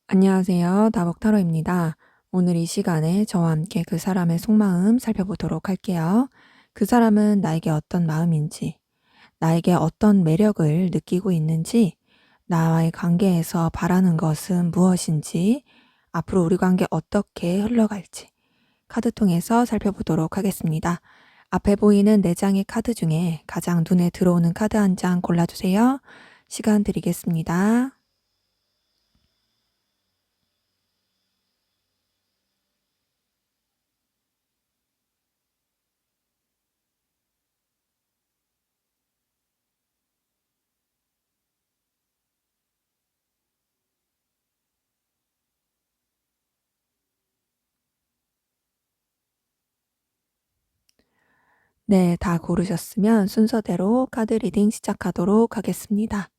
안녕하세요. 다복타로입니다. 오늘 이 시간에 저와 함께 그 사람의 속마음 살펴보도록 할게요. 그 사람은 나에게 어떤 마음인지, 나에게 어떤 매력을 느끼고 있는지, 나와의 관계에서 바라는 것은 무엇인지, 앞으로 우리 관계 어떻게 흘러갈지 카드 통해서 살펴보도록 하겠습니다. 앞에 보이는 4장의 카드 중에 가장 눈에 들어오는 카드 한 장 골라주세요. 시간 드리겠습니다. 네, 다 고르셨으면 순서대로 카드 리딩 시작하도록 하겠습니다.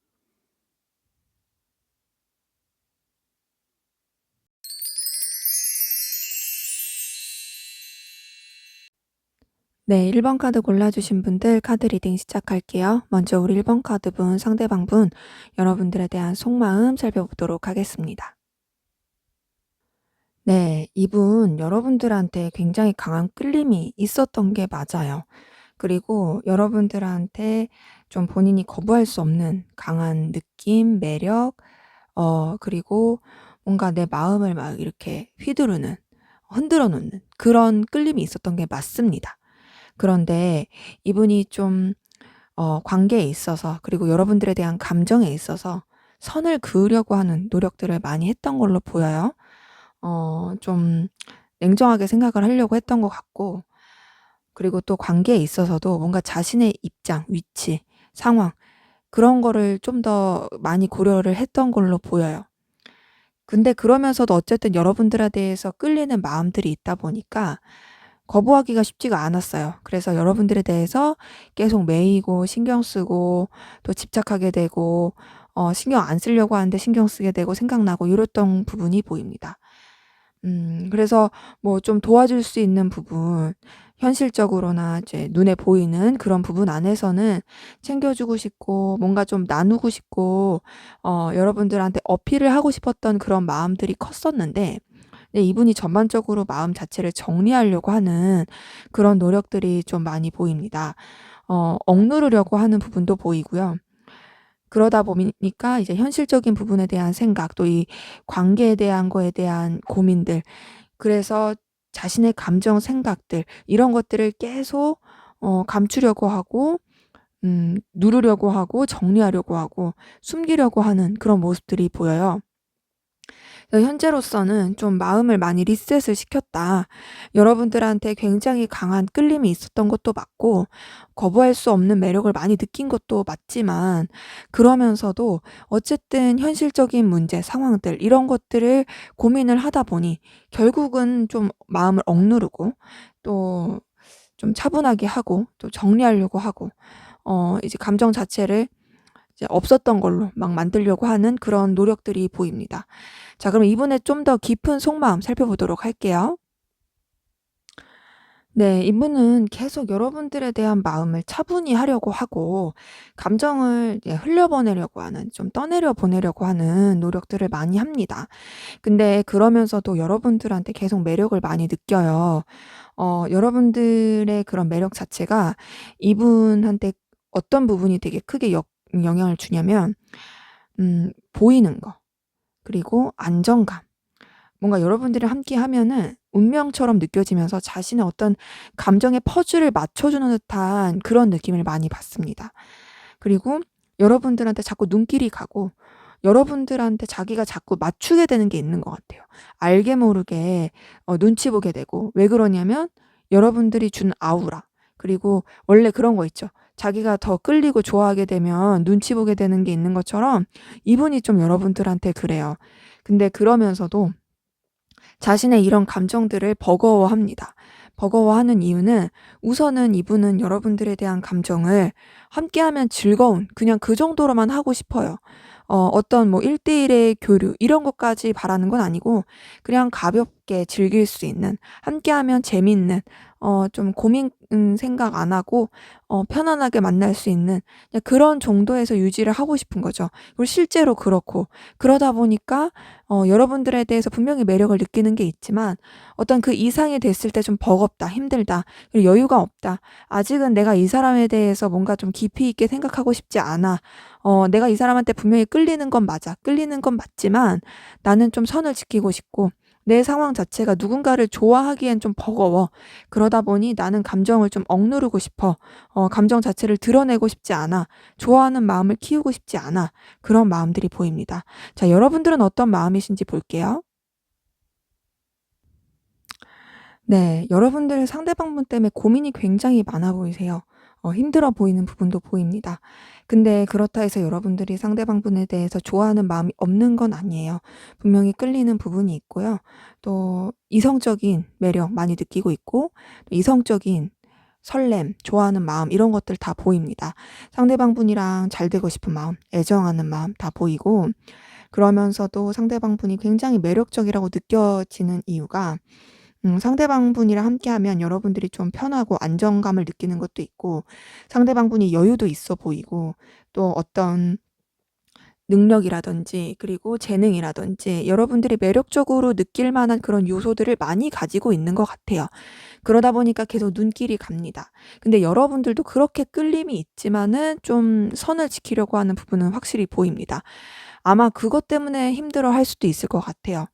네, 1번 카드 골라주신 분들 카드 리딩 시작할게요. 먼저 우리 1번 카드분, 상대방분, 여러분들에 대한 속마음 살펴보도록 하겠습니다. 네, 이분 여러분들한테 굉장히 강한 끌림이 있었던 게 맞아요. 그리고 여러분들한테 좀 본인이 거부할 수 없는 강한 느낌, 매력, 그리고 뭔가 내 마음을 막 이렇게 휘두르는, 흔들어 놓는 그런 끌림이 있었던 게 맞습니다. 그런데 이분이 좀 관계에 있어서, 그리고 여러분들에 대한 감정에 있어서 선을 그으려고 하는 노력들을 많이 했던 걸로 보여요. 좀 냉정하게 생각을 하려고 했던 것 같고, 그리고 또 관계에 있어서도 뭔가 자신의 입장, 위치, 상황, 그런 거를 좀 더 많이 고려를 했던 걸로 보여요. 근데 그러면서도 어쨌든 여러분들에 대해서 끌리는 마음들이 있다 보니까 거부하기가 쉽지가 않았어요. 그래서 여러분들에 대해서 계속 매이고 신경 쓰고 또 집착하게 되고, 신경 안 쓰려고 하는데 신경 쓰게 되고 생각나고 이랬던 부분이 보입니다. 그래서 뭐 좀 도와줄 수 있는 부분, 현실적으로나 이제 눈에 보이는 그런 부분 안에서는 챙겨주고 싶고 뭔가 좀 나누고 싶고, 여러분들한테 어필을 하고 싶었던 그런 마음들이 컸었는데, 근데 이분이 전반적으로 마음 자체를 정리하려고 하는 그런 노력들이 좀 많이 보입니다. 억누르려고 하는 부분도 보이고요. 그러다 보니까 이제 현실적인 부분에 대한 생각, 또 이 관계에 대한 거에 대한 고민들, 그래서 자신의 감정, 생각들 이런 것들을 계속 감추려고 하고, 누르려고 하고 정리하려고 하고 숨기려고 하는 그런 모습들이 보여요. 현재로서는 좀 마음을 많이 리셋을 시켰다. 여러분들한테 굉장히 강한 끌림이 있었던 것도 맞고, 거부할 수 없는 매력을 많이 느낀 것도 맞지만, 그러면서도 어쨌든 현실적인 문제, 상황들, 이런 것들을 고민을 하다 보니, 결국은 좀 마음을 억누르고, 또 좀 차분하게 하고, 또 정리하려고 하고, 이제 감정 자체를 이제 없었던 걸로 막 만들려고 하는 그런 노력들이 보입니다. 자, 그럼 이분의 좀 더 깊은 속마음 살펴보도록 할게요. 네, 이분은 계속 여러분들에 대한 마음을 차분히 하려고 하고, 감정을 이제 흘려보내려고 하는, 좀 떠내려 보내려고 하는 노력들을 많이 합니다. 근데 그러면서도 여러분들한테 계속 매력을 많이 느껴요. 여러분들의 그런 매력 자체가 이분한테 어떤 부분이 되게 크게 영향을 주냐면, 보이는 거, 그리고 안정감. 뭔가 여러분들이 함께 하면은 운명처럼 느껴지면서 자신의 어떤 감정의 퍼즐을 맞춰주는 듯한 그런 느낌을 많이 받습니다. 그리고 여러분들한테 자꾸 눈길이 가고, 여러분들한테 자기가 자꾸 맞추게 되는 게 있는 것 같아요. 알게 모르게 눈치 보게 되고, 왜 그러냐면 여러분들이 준 아우라, 그리고 원래 그런 거 있죠. 자기가 더 끌리고 좋아하게 되면 눈치 보게 되는 게 있는 것처럼 이분이 좀 여러분들한테 그래요. 근데 그러면서도 자신의 이런 감정들을 버거워합니다. 버거워하는 이유는, 우선은 이분은 여러분들에 대한 감정을 함께하면 즐거운, 그냥 그 정도로만 하고 싶어요. 어떤 뭐 1대1의 교류 이런 것까지 바라는 건 아니고, 그냥 가볍게 즐길 수 있는, 함께하면 재밌는, 좀 고민 생각 안 하고 편안하게 만날 수 있는 그냥 그런 정도에서 유지를 하고 싶은 거죠. 그리고 실제로 그렇고 그러다 보니까 여러분들에 대해서 분명히 매력을 느끼는 게 있지만 어떤 그 이상이 됐을 때 좀 버겁다, 힘들다, 그리고 여유가 없다. 아직은 내가 이 사람에 대해서 뭔가 좀 깊이 있게 생각하고 싶지 않아. 내가 이 사람한테 분명히 끌리는 건 맞아. 끌리는 건 맞지만 나는 좀 선을 지키고 싶고 내 상황 자체가 누군가를 좋아하기엔 좀 버거워. 그러다 보니 나는 감정을 좀 억누르고 싶어. 감정 자체를 드러내고 싶지 않아. 좋아하는 마음을 키우고 싶지 않아. 그런 마음들이 보입니다. 자, 여러분들은 어떤 마음이신지 볼게요. 네. 여러분들 상대방분 때문에 고민이 굉장히 많아 보이세요. 힘들어 보이는 부분도 보입니다. 근데 그렇다 해서 여러분들이 상대방분에 대해서 좋아하는 마음이 없는 건 아니에요. 분명히 끌리는 부분이 있고요. 또 이성적인 매력 많이 느끼고 있고 또 이성적인 설렘, 좋아하는 마음 이런 것들 다 보입니다. 상대방분이랑 잘 되고 싶은 마음, 애정하는 마음 다 보이고 그러면서도 상대방분이 굉장히 매력적이라고 느껴지는 이유가 상대방분이랑 함께하면 여러분들이 좀 편하고 안정감을 느끼는 것도 있고 상대방분이 여유도 있어 보이고 또 어떤 능력이라든지 그리고 재능이라든지 여러분들이 매력적으로 느낄 만한 그런 요소들을 많이 가지고 있는 것 같아요. 그러다 보니까 계속 눈길이 갑니다. 근데 여러분들도 그렇게 끌림이 있지만은 좀 선을 지키려고 하는 부분은 확실히 보입니다. 아마 그것 때문에 힘들어할 수도 있을 것 같아요.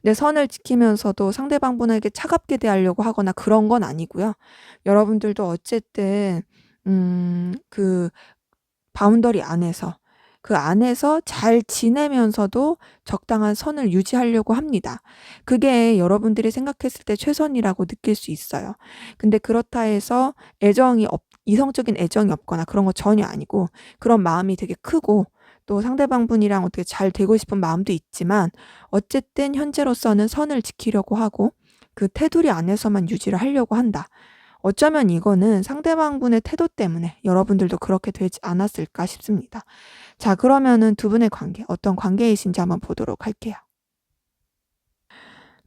내 선을 지키면서도 상대방분에게 차갑게 대하려고 하거나 그런 건 아니고요. 여러분들도 어쨌든 그 바운더리 안에서 그 안에서 잘 지내면서도 적당한 선을 유지하려고 합니다. 그게 여러분들이 생각했을 때 최선이라고 느낄 수 있어요. 근데 그렇다 해서 이성적인 애정이 없거나 그런 거 전혀 아니고 그런 마음이 되게 크고 또 상대방분이랑 어떻게 잘 되고 싶은 마음도 있지만 어쨌든 현재로서는 선을 지키려고 하고 그 테두리 안에서만 유지를 하려고 한다. 어쩌면 이거는 상대방분의 태도 때문에 여러분들도 그렇게 되지 않았을까 싶습니다. 자, 그러면은 두 분의 관계, 어떤 관계이신지 한번 보도록 할게요.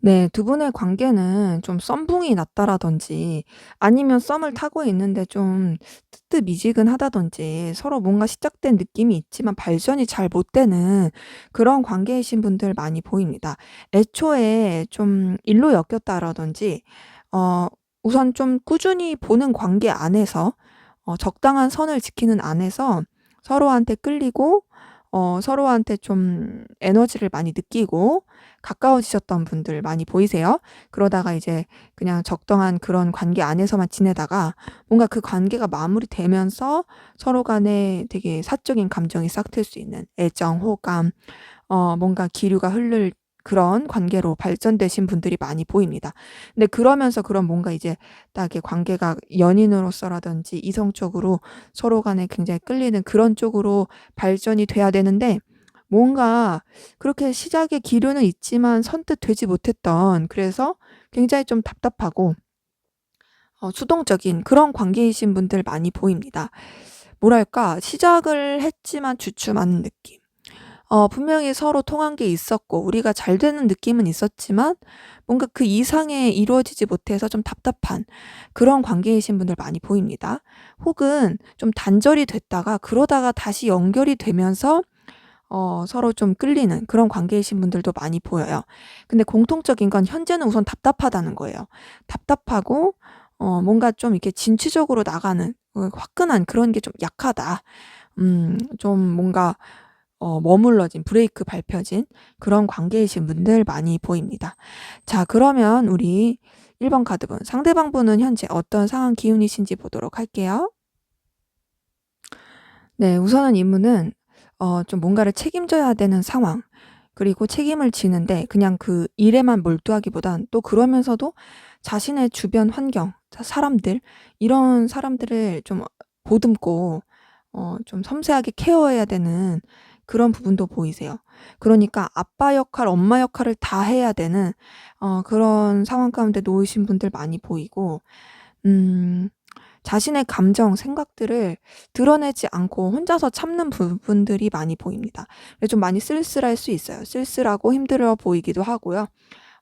네. 두 분의 관계는 좀 썸붕이 났다라든지 아니면 썸을 타고 있는데 좀 뜨뜻미지근하다든지 서로 뭔가 시작된 느낌이 있지만 발전이 잘 못 되는 그런 관계이신 분들 많이 보입니다. 애초에 좀 일로 엮였다라든지 어 우선 좀 꾸준히 보는 관계 안에서 적당한 선을 지키는 안에서 서로한테 끌리고 서로한테 좀 에너지를 많이 느끼고 가까워지셨던 분들 많이 보이세요. 그러다가 이제 그냥 적당한 그런 관계 안에서만 지내다가 뭔가 그 관계가 마무리되면서 서로 간에 되게 사적인 감정이 싹틀 수 있는 애정, 호감, 뭔가 기류가 흐를 그런 관계로 발전되신 분들이 많이 보입니다. 근데 그러면서 그런 뭔가 이제 딱 이렇게 관계가 연인으로서라든지 이성적으로 서로 간에 굉장히 끌리는 그런 쪽으로 발전이 돼야 되는데 뭔가 그렇게 시작의 기류는 있지만 선뜻 되지 못했던 그래서 굉장히 좀 답답하고 수동적인 그런 관계이신 분들 많이 보입니다. 뭐랄까 시작을 했지만 주춤하는 느낌. 분명히 서로 통한 게 있었고 우리가 잘 되는 느낌은 있었지만 뭔가 그 이상의 이루어지지 못해서 좀 답답한 그런 관계이신 분들 많이 보입니다. 혹은 좀 단절이 됐다가 그러다가 다시 연결이 되면서 서로 좀 끌리는 그런 관계이신 분들도 많이 보여요. 근데 공통적인 건 현재는 우선 답답하다는 거예요. 답답하고 뭔가 좀 이렇게 진취적으로 나가는 화끈한 그런 게 좀 약하다. 좀 뭔가 머물러진 브레이크 밟혀진 그런 관계이신 분들 많이 보입니다. 자, 그러면 우리 1번 카드분 상대방분은 현재 어떤 상황 기운이신지 보도록 할게요. 네. 우선은 이분은 좀 뭔가를 책임져야 되는 상황 그리고 책임을 지는데 그냥 그 일에만 몰두하기보단 또 그러면서도 자신의 주변 환경, 사람들 이런 사람들을 좀 보듬고 좀 섬세하게 케어해야 되는 그런 부분도 보이세요. 그러니까 아빠 역할, 엄마 역할을 다 해야 되는 그런 상황 가운데 놓이신 분들 많이 보이고 음 자신의 감정, 생각들을 드러내지 않고 혼자서 참는 부분들이 많이 보입니다. 그래서 좀 많이 쓸쓸할 수 있어요. 쓸쓸하고 힘들어 보이기도 하고요.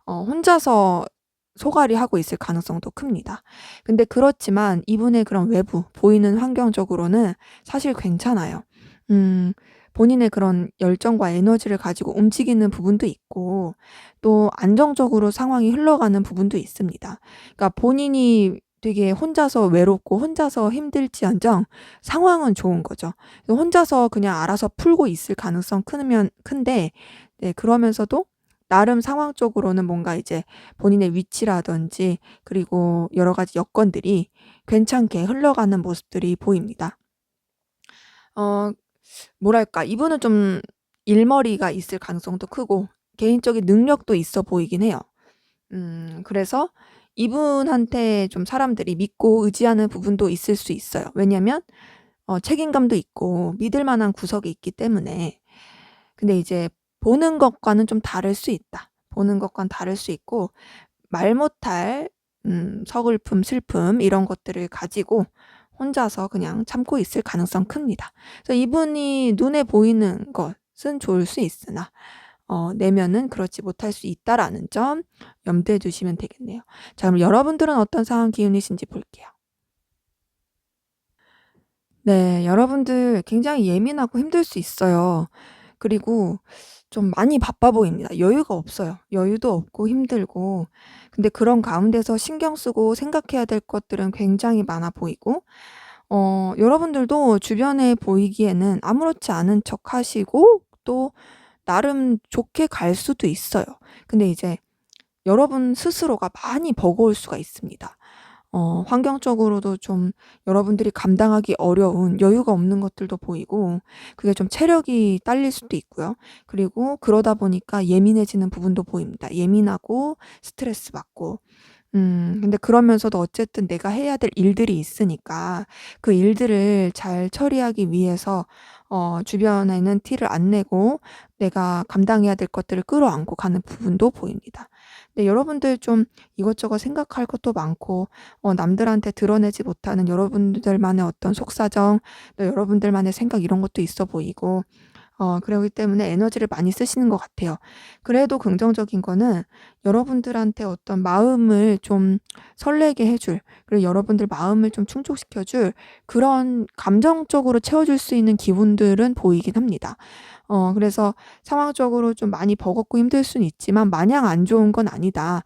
혼자서 소갈이 하고 있을 가능성도 큽니다. 근데 그렇지만 이분의 그런 외부 보이는 환경적으로는 사실 괜찮아요. 음 본인의 그런 열정과 에너지를 가지고 움직이는 부분도 있고 또 안정적으로 상황이 흘러가는 부분도 있습니다. 그러니까 본인이 되게 혼자서 외롭고 혼자서 힘들지언정 상황은 좋은 거죠. 혼자서 그냥 알아서 풀고 있을 가능성 크면 큰데 네 그러면서도 나름 상황적으로는 뭔가 이제 본인의 위치라든지 그리고 여러 가지 여건들이 괜찮게 흘러가는 모습들이 보입니다. 어 뭐랄까 이분은 좀 일머리가 있을 가능성도 크고 개인적인 능력도 있어 보이긴 해요. 그래서 이분한테 좀 사람들이 믿고 의지하는 부분도 있을 수 있어요. 왜냐면 책임감도 있고 믿을 만한 구석이 있기 때문에. 근데 이제 보는 것과는 좀 다를 수 있다. 보는 것과는 다를 수 있고 말 못할 서글픔, 슬픔 이런 것들을 가지고 혼자서 그냥 참고 있을 가능성 큽니다. 그래서 이분이 눈에 보이는 것은 좋을 수 있으나 내면은 그렇지 못할 수 있다라는 점 염두에 두시면 되겠네요. 자 그럼 여러분들은 어떤 상황 기운이신지 볼게요. 네. 여러분들 굉장히 예민하고 힘들 수 있어요. 그리고 좀 많이 바빠 보입니다. 여유가 없어요. 여유도 없고 힘들고. 근데 그런 가운데서 신경 쓰고 생각해야 될 것들은 굉장히 많아 보이고 여러분들도 주변에 보이기에는 아무렇지 않은 척하시고 또 나름 좋게 갈 수도 있어요. 근데 이제 여러분 스스로가 많이 버거울 수가 있습니다. 환경적으로도 좀 여러분들이 감당하기 어려운 여유가 없는 것들도 보이고 그게 좀 체력이 딸릴 수도 있고요. 그리고 그러다 보니까 예민해지는 부분도 보입니다. 예민하고 스트레스 받고. 근데 그러면서도 어쨌든 내가 해야 될 일들이 있으니까 그 일들을 잘 처리하기 위해서 주변에는 티를 안 내고 내가 감당해야 될 것들을 끌어안고 가는 부분도 보입니다. 근데 여러분들 좀 이것저것 생각할 것도 많고 남들한테 드러내지 못하는 여러분들만의 어떤 속사정 또 여러분들만의 생각 이런 것도 있어 보이고 그러기 때문에 에너지를 많이 쓰시는 것 같아요. 그래도 긍정적인 거는 여러분들한테 어떤 마음을 좀 설레게 해 줄 그리고 여러분들 마음을 좀 충족시켜 줄 그런 감정적으로 채워 줄 수 있는 기분들은 보이긴 합니다. 그래서 상황적으로 좀 많이 버겁고 힘들 수는 있지만 마냥 안 좋은 건 아니다.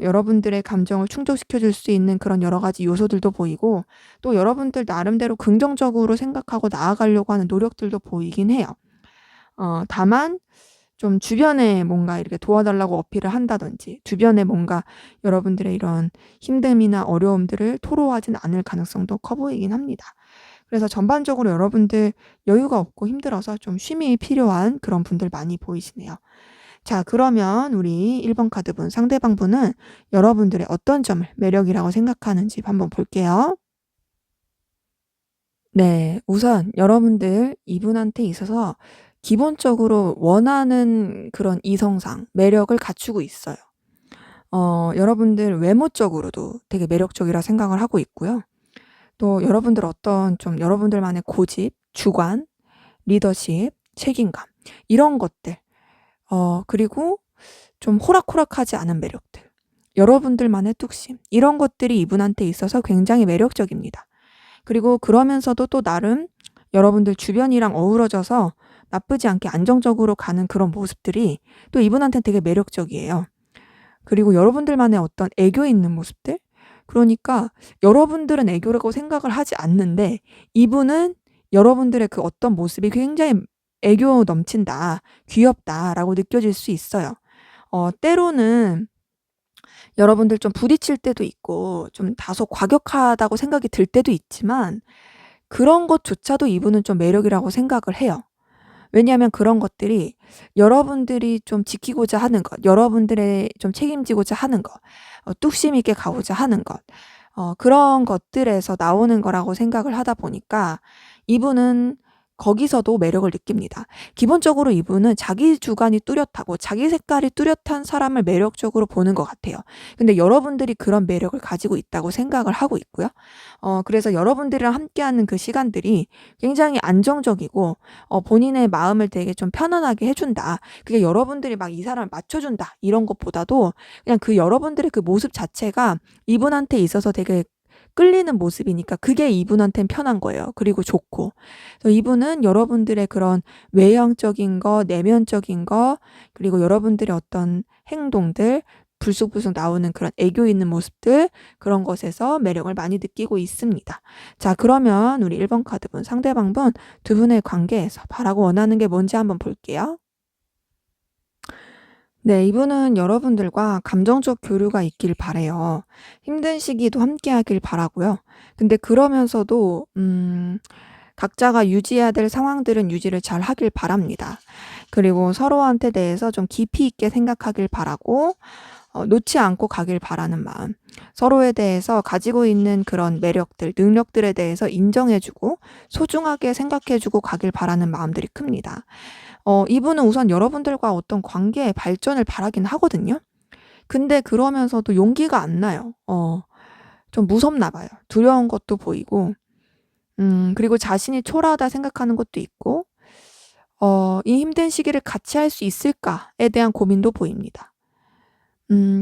여러분들의 감정을 충족시켜 줄 수 있는 그런 여러 가지 요소들도 보이고 또 여러분들 나름대로 긍정적으로 생각하고 나아가려고 하는 노력들도 보이긴 해요. 다만 좀 주변에 뭔가 이렇게 도와달라고 어필을 한다든지 주변에 뭔가 여러분들의 이런 힘듦이나 어려움들을 토로하진 않을 가능성도 커 보이긴 합니다. 그래서 전반적으로 여러분들 여유가 없고 힘들어서 좀 쉼이 필요한 그런 분들 많이 보이시네요. 자 그러면 우리 1번 카드분 상대방 분은 여러분들의 어떤 점을 매력이라고 생각하는지 한번 볼게요. 네. 우선 여러분들 이분한테 있어서 기본적으로 원하는 그런 이성상 매력을 갖추고 있어요. 여러분들 외모적으로도 되게 매력적이라 생각을 하고 있고요. 또 여러분들 어떤 좀 여러분들만의 고집, 주관, 리더십, 책임감 이런 것들 그리고 좀 호락호락하지 않은 매력들 여러분들만의 뚝심 이런 것들이 이분한테 있어서 굉장히 매력적입니다. 그리고 그러면서도 또 나름 여러분들 주변이랑 어우러져서 나쁘지 않게 안정적으로 가는 그런 모습들이 또 이분한테는 되게 매력적이에요. 그리고 여러분들만의 어떤 애교 있는 모습들? 그러니까 여러분들은 애교라고 생각을 하지 않는데 이분은 여러분들의 그 어떤 모습이 굉장히 '애교 넘친다. 귀엽다.'라고 느껴질 수 있어요. 때로는 여러분들 좀 부딪힐 때도 있고 좀 다소 과격하다고 생각이 들 때도 있지만 그런 것조차도 이분은 좀 매력이라고 생각을 해요. 왜냐하면 그런 것들이 여러분들이 좀 지키고자 하는 것, 여러분들의 좀 책임지고자 하는 것, 뚝심 있게 가고자 하는 것, 그런 것들에서 나오는 거라고 생각을 하다 보니까 이분은 거기서도 매력을 느낍니다. 기본적으로 이분은 자기 주관이 뚜렷하고 자기 색깔이 뚜렷한 사람을 매력적으로 보는 것 같아요. 근데 여러분들이 그런 매력을 가지고 있다고 생각을 하고 있고요. 그래서 여러분들이랑 함께하는 그 시간들이 굉장히 안정적이고 본인의 마음을 되게 좀 편안하게 해준다. 그게 여러분들이 막 이 사람을 맞춰준다 이런 것보다도 그냥 그 여러분들의 그 모습 자체가 이분한테 있어서 되게 끌리는 모습이니까 그게 이분한텐 편한 거예요. 그리고 좋고. 그래서 이분은 여러분들의 그런 외형적인 거, 내면적인 거, 그리고 여러분들의 어떤 행동들, 불쑥불쑥 나오는 그런 애교 있는 모습들, 그런 것에서 매력을 많이 느끼고 있습니다. 자, 그러면 우리 1번 카드분, 상대방분 두 분의 관계에서 바라고 원하는 게 뭔지 한번 볼게요. 네, 이분은 여러분들과 감정적 교류가 있길 바래요. 힘든 시기도 함께 하길 바라고요. 근데 그러면서도 각자가 유지해야 될 상황들은 유지를 잘 하길 바랍니다. 그리고 서로한테 대해서 좀 깊이 있게 생각하길 바라고 놓지 않고 가길 바라는 마음. 서로에 대해서 가지고 있는 그런 매력들, 능력들에 대해서 인정해주고 소중하게 생각해주고 가길 바라는 마음들이 큽니다. 이분은 우선 여러분들과 어떤 관계의 발전을 바라긴 하거든요. 근데 그러면서도 용기가 안 나요. 좀 무섭나 봐요. 두려운 것도 보이고, 그리고 자신이 초라하다 생각하는 것도 있고, 이 힘든 시기를 같이 할 수 있을까에 대한 고민도 보입니다.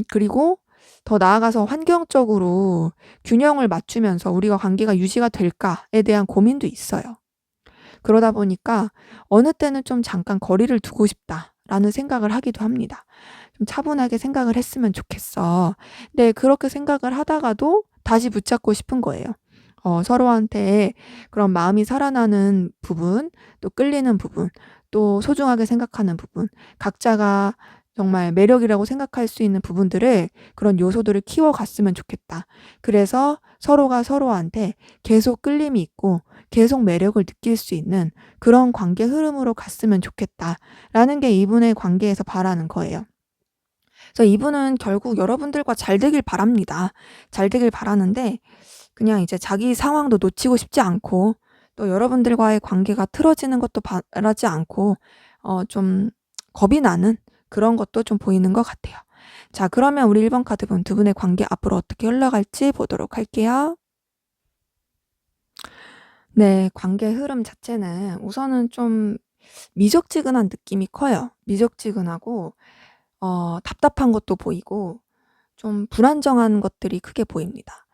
그리고 더 나아가서 환경적으로 균형을 맞추면서 우리가 관계가 유지가 될까에 대한 고민도 있어요. 그러다 보니까 어느 때는 좀 잠깐 거리를 두고 싶다라는 생각을 하기도 합니다. 좀 차분하게 생각을 했으면 좋겠어. 근데 그렇게 생각을 하다가도 다시 붙잡고 싶은 거예요. 서로한테 그런 마음이 살아나는 부분, 또 끌리는 부분, 또 소중하게 생각하는 부분, 각자가 정말 매력이라고 생각할 수 있는 부분들을 그런 요소들을 키워갔으면 좋겠다. 그래서 서로가 서로한테 계속 끌림이 있고 계속 매력을 느낄 수 있는 그런 관계 흐름으로 갔으면 좋겠다라는 게 이분의 관계에서 바라는 거예요. 그래서 이분은 결국 여러분들과 잘 되길 바랍니다. 잘 되길 바라는데 그냥 이제 자기 상황도 놓치고 싶지 않고 또 여러분들과의 관계가 틀어지는 것도 바라지 않고 좀 겁이 나는 그런 것도 좀 보이는 것 같아요. 자, 그러면 우리 1번 카드분 두 분의 관계 앞으로 어떻게 흘러갈지 보도록 할게요. 네, 관계 흐름 자체는 우선은 좀 미적지근한 느낌이 커요. 미적지근하고 답답한 것도 보이고 좀 불안정한 것들이 크게 보입니다.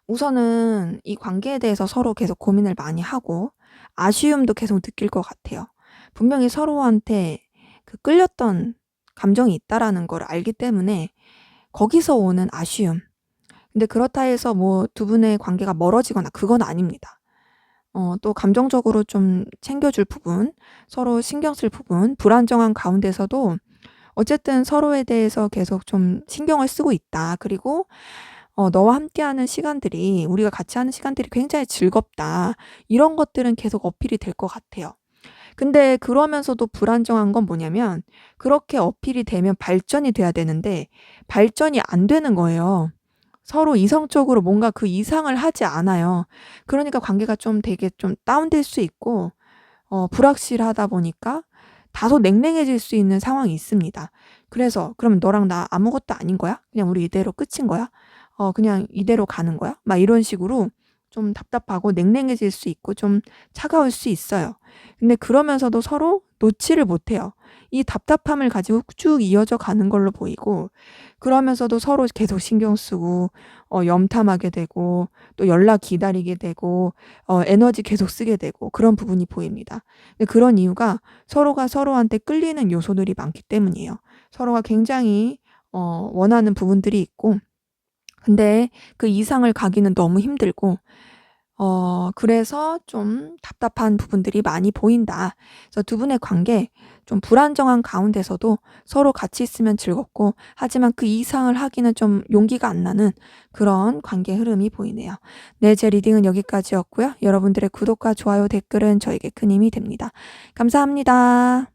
우선은 이 관계에 대해서 서로 계속 고민을 많이 하고 아쉬움도 계속 느낄 것 같아요. 분명히 서로한테 그 끌렸던 감정이 있다라는 걸 알기 때문에 거기서 오는 아쉬움. 근데 그렇다 해서 뭐 두 분의 관계가 멀어지거나 그건 아닙니다. 또 감정적으로 좀 챙겨줄 부분, 서로 신경 쓸 부분, 불안정한 가운데서도 어쨌든 서로에 대해서 계속 좀 신경을 쓰고 있다. 그리고 너와 함께하는 시간들이 우리가 같이 하는 시간들이 굉장히 즐겁다. 이런 것들은 계속 어필이 될 것 같아요. 근데 그러면서도 불안정한 건 뭐냐면 그렇게 어필이 되면 발전이 돼야 되는데 발전이 안 되는 거예요. 서로 이성적으로 뭔가 그 이상을 하지 않아요. 그러니까 관계가 좀 되게 좀 다운될 수 있고 불확실하다 보니까 다소 냉랭해질 수 있는 상황이 있습니다. 그래서 "그럼 너랑 나 아무것도 아닌 거야? 그냥 우리 이대로 끝인 거야? 그냥 이대로 가는 거야?" 막 이런 식으로 좀 답답하고 냉랭해질 수 있고 좀 차가울 수 있어요. 근데 그러면서도 서로 놓지를 못해요. 이 답답함을 가지고 쭉 이어져 가는 걸로 보이고 그러면서도 서로 계속 신경 쓰고 염탐하게 되고 또 연락 기다리게 되고 에너지 계속 쓰게 되고 그런 부분이 보입니다. 근데 그런 이유가 서로가 서로한테 끌리는 요소들이 많기 때문이에요. 서로가 굉장히 원하는 부분들이 있고 근데 그 이상을 가기는 너무 힘들고 그래서 좀 답답한 부분들이 많이 보인다. 그래서 두 분의 관계 좀 불안정한 가운데서도 서로 같이 있으면 즐겁고 하지만 그 이상을 하기는 좀 용기가 안 나는 그런 관계 흐름이 보이네요. 네, 제 리딩은 여기까지였고요. 여러분들의 구독과 좋아요, 댓글은 저에게 큰 힘이 됩니다. 감사합니다.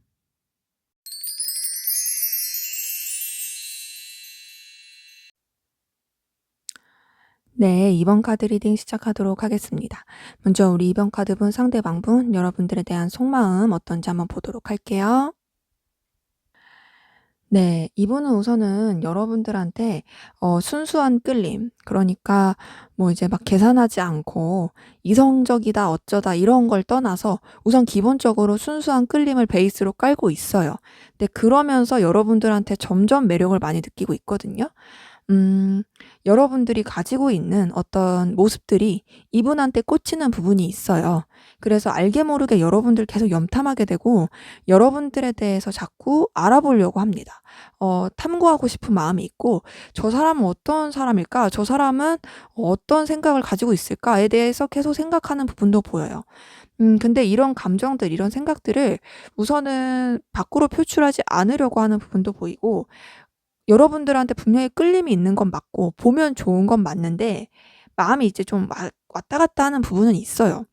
네, 2번 카드 리딩 시작하도록 하겠습니다. 먼저 우리 2번 카드분 상대방분 여러분들에 대한 속마음 어떤지 한번 보도록 할게요. 네. 이분은 우선은 여러분들한테 순수한 끌림, 그러니까 뭐 이제 막 계산하지 않고 이성적이다 어쩌다 이런 걸 떠나서 우선 기본적으로 순수한 끌림을 베이스로 깔고 있어요. 근데 그러면서 여러분들한테 점점 매력을 많이 느끼고 있거든요. 음 여러분들이 가지고 있는 어떤 모습들이 이분한테 꽂히는 부분이 있어요. 그래서 알게 모르게 여러분들 계속 염탐하게 되고 여러분들에 대해서 자꾸 알아보려고 합니다. 탐구하고 싶은 마음이 있고 '저 사람은 어떤 사람일까? 저 사람은 어떤 생각을 가지고 있을까?'에 대해서 계속 생각하는 부분도 보여요. 근데 이런 감정들 이런 생각들을 우선은 밖으로 표출하지 않으려고 하는 부분도 보이고 여러분들한테 분명히 끌림이 있는 건 맞고 보면 좋은 건 맞는데 마음이 이제 좀 왔다 갔다 하는 부분은 있어요.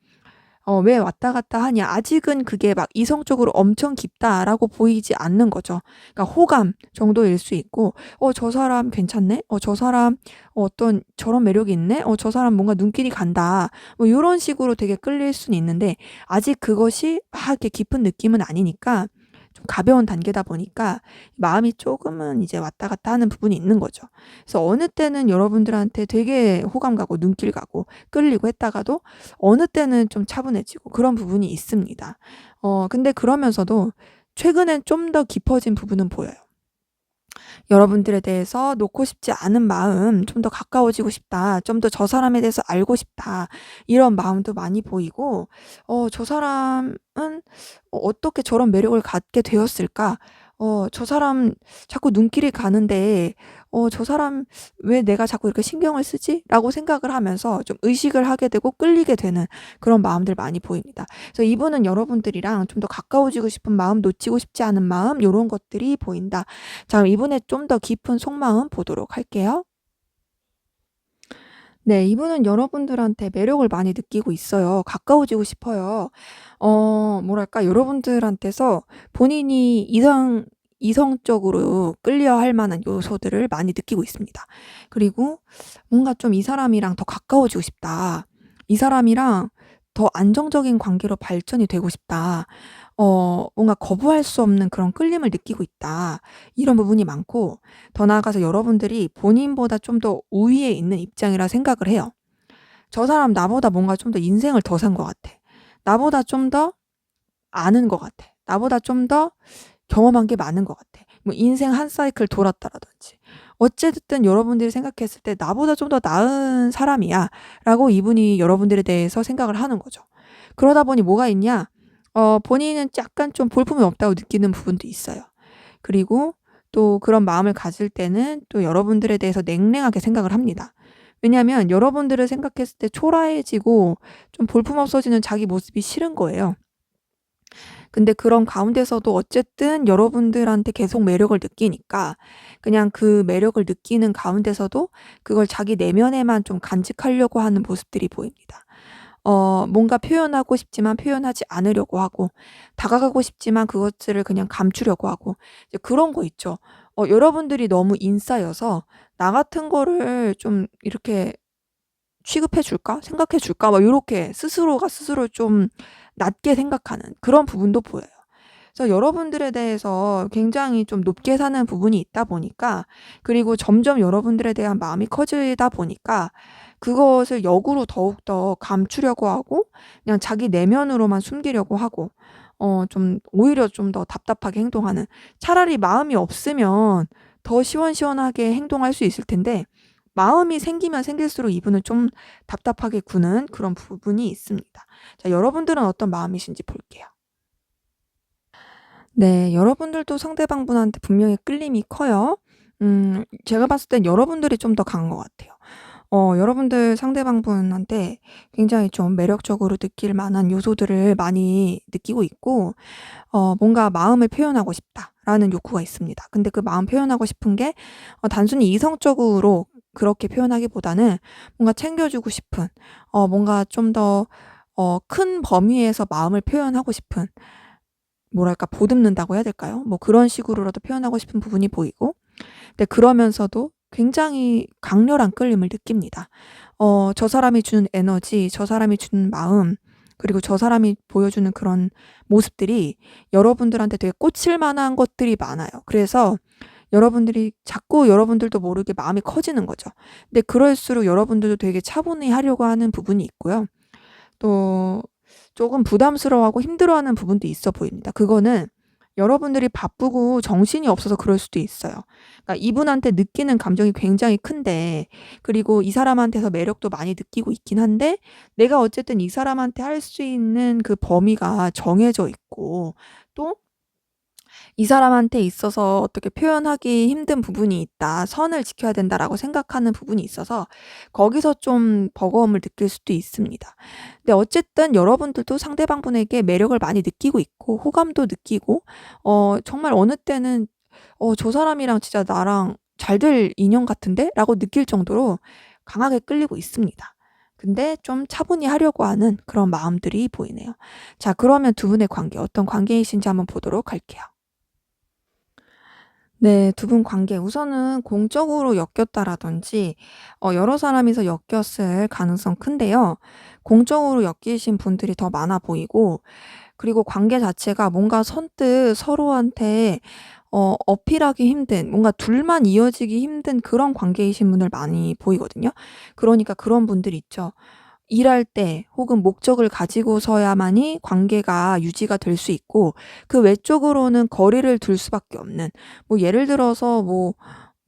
왜 왔다 갔다 하냐. 아직은 그게 막 이성적으로 엄청 깊다라고 보이지 않는 거죠. 그러니까 호감 정도일 수 있고 '저 사람 괜찮네. 저 사람 어떤 저런 매력이 있네. 저 사람 뭔가 눈길이 간다.' 뭐 요런 식으로 되게 끌릴 수는 있는데 아직 그것이 막 이렇게 깊은 느낌은 아니니까 좀 가벼운 단계다 보니까 마음이 조금은 이제 왔다 갔다 하는 부분이 있는 거죠. 그래서 어느 때는 여러분들한테 되게 호감 가고 눈길 가고 끌리고 했다가도 어느 때는 좀 차분해지고 그런 부분이 있습니다. 근데 그러면서도 최근엔 좀 더 깊어진 부분은 보여요. 여러분들에 대해서 놓고 싶지 않은 마음, '좀 더 가까워지고 싶다. 좀 더 저 사람에 대해서 알고 싶다.' 이런 마음도 많이 보이고 '저 사람은 어떻게 저런 매력을 갖게 되었을까? 저 사람 자꾸 눈길이 가는데 저 사람 왜 내가 자꾸 이렇게 신경을 쓰지?'라고 생각을 하면서 좀 의식을 하게 되고 끌리게 되는 그런 마음들 많이 보입니다. 그래서 이분은 여러분들이랑 좀 더 가까워지고 싶은 마음, 놓치고 싶지 않은 마음 요런 것들이 보인다. 자, 그럼 이분의 좀 더 깊은 속마음 보도록 할게요. 네. 이분은 여러분들한테 매력을 많이 느끼고 있어요. 가까워지고 싶어요. 뭐랄까 여러분들한테서 본인이 이성적으로 끌려할 만한 요소들을 많이 느끼고 있습니다. 그리고 뭔가 좀 '이 사람이랑 더 가까워지고 싶다. 이 사람이랑 더 안정적인 관계로 발전이 되고 싶다. 뭔가 거부할 수 없는 그런 끌림을 느끼고 있다.' 이런 부분이 많고 더 나아가서 여러분들이 본인보다 좀 더 우위에 있는 입장이라 생각을 해요. '저 사람 나보다 뭔가 좀 더 인생을 더 산 것 같아. 나보다 좀 더 아는 것 같아. 나보다 좀 더 경험한 게 많은 것 같아.' 뭐 인생 한 사이클 돌았다라든지. 어찌 됐든 여러분들이 생각했을 때 '나보다 좀 더 나은 사람이야.'라고 이분이 여러분들에 대해서 생각을 하는 거죠. 그러다 보니 뭐가 있냐? 본인은 약간 좀 볼품이 없다고 느끼는 부분도 있어요. 그리고 또 그런 마음을 가질 때는 또 여러분들에 대해서 냉랭하게 생각을 합니다. 왜냐하면 여러분들을 생각했을 때 초라해지고 좀 볼품없어지는 자기 모습이 싫은 거예요. 근데 그런 가운데서도 어쨌든 여러분들한테 계속 매력을 느끼니까 그냥 그 매력을 느끼는 가운데서도 그걸 자기 내면에만 좀 간직하려고 하는 모습들이 보입니다. 뭔가 표현하고 싶지만 표현하지 않으려고 하고 다가가고 싶지만 그것들을 그냥 감추려고 하고 이제 그런 거 있죠. 여러분들이 너무 인싸여서 '나 같은 거를 좀 이렇게 취급해 줄까? 생각해 줄까?' 막 요렇게 스스로가 스스로를 좀 낮게 생각하는 그런 부분도 보여요. 그래서 여러분들에 대해서 굉장히 좀 높게 사는 부분이 있다 보니까 그리고 점점 여러분들에 대한 마음이 커지다 보니까 그것을 역으로 더욱더 감추려고 하고 그냥 자기 내면으로만 숨기려고 하고 좀 오히려 좀 더 답답하게 행동하는 차라리 마음이 없으면 더 시원시원하게 행동할 수 있을 텐데 마음이 생기면 생길수록 이분은 좀 답답하게 구는 그런 부분이 있습니다. 자, 여러분들은 어떤 마음이신지 볼게요. 네. 여러분들도 상대방분한테 분명히 끌림이 커요. 제가 봤을 땐 여러분들이 좀 더 강한 것 같아요. 여러분들 상대방분한테 굉장히 좀 매력적으로 느낄 만한 요소들을 많이 느끼고 있고 뭔가 '마음을 표현하고 싶다.'라는 욕구가 있습니다. 근데 그 마음 표현하고 싶은 게 단순히 이성적으로 그렇게 표현하기보다는 뭔가 챙겨주고 싶은 뭔가 좀 더 큰 범위에서 마음을 표현하고 싶은 뭐랄까 보듬는다고 해야 될까요? 뭐 그런 식으로라도 표현하고 싶은 부분이 보이고 근데 그러면서도 굉장히 강렬한 끌림을 느낍니다. 저 사람이 주는 에너지, 저 사람이 주는 마음, 그리고 저 사람이 보여주는 그런 모습들이 여러분들한테 되게 꽂힐 만한 것들이 많아요. 그래서 여러분들이 자꾸 여러분들도 모르게 마음이 커지는 거죠. 근데 그럴수록 여러분들도 되게 차분히 하려고 하는 부분이 있고요. 또 조금 부담스러워하고 힘들어하는 부분도 있어 보입니다. 그거는 여러분들이 바쁘고 정신이 없어서 그럴 수도 있어요. 그러니까 이분한테 느끼는 감정이 굉장히 큰데, 그리고 이 사람한테서 매력도 많이 느끼고 있긴 한데, 내가 어쨌든 이 사람한테 할 수 있는 그 범위가 정해져 있고, 또 이 사람한테 있어서 어떻게 표현하기 힘든 부분이 있다, 선을 지켜야 된다라고 생각하는 부분이 있어서 거기서 좀 버거움을 느낄 수도 있습니다. 근데 어쨌든 여러분들도 상대방 분에게 매력을 많이 느끼고 있고 호감도 느끼고 정말 어느 때는 '저 사람이랑 진짜 나랑 잘 될 인연 같은데?' 라고 느낄 정도로 강하게 끌리고 있습니다. 근데 좀 차분히 하려고 하는 그런 마음들이 보이네요. 자, 그러면 두 분의 관계 어떤 관계이신지 한번 보도록 할게요. 네. 두 분 관계 우선은 공적으로 엮였다라든지 여러 사람이서 엮였을 가능성 큰데요. 공적으로 엮이신 분들이 더 많아 보이고, 그리고 관계 자체가 뭔가 선뜻 서로한테 어필하기 힘든, 뭔가 둘만 이어지기 힘든 그런 관계이신 분들 많이 보이거든요. 그러니까 그런 분들 있죠. 일할 때 혹은 목적을 가지고서야만이 관계가 유지가 될 수 있고, 그 외적으로는 거리를 둘 수밖에 없는, 뭐 예를 들어서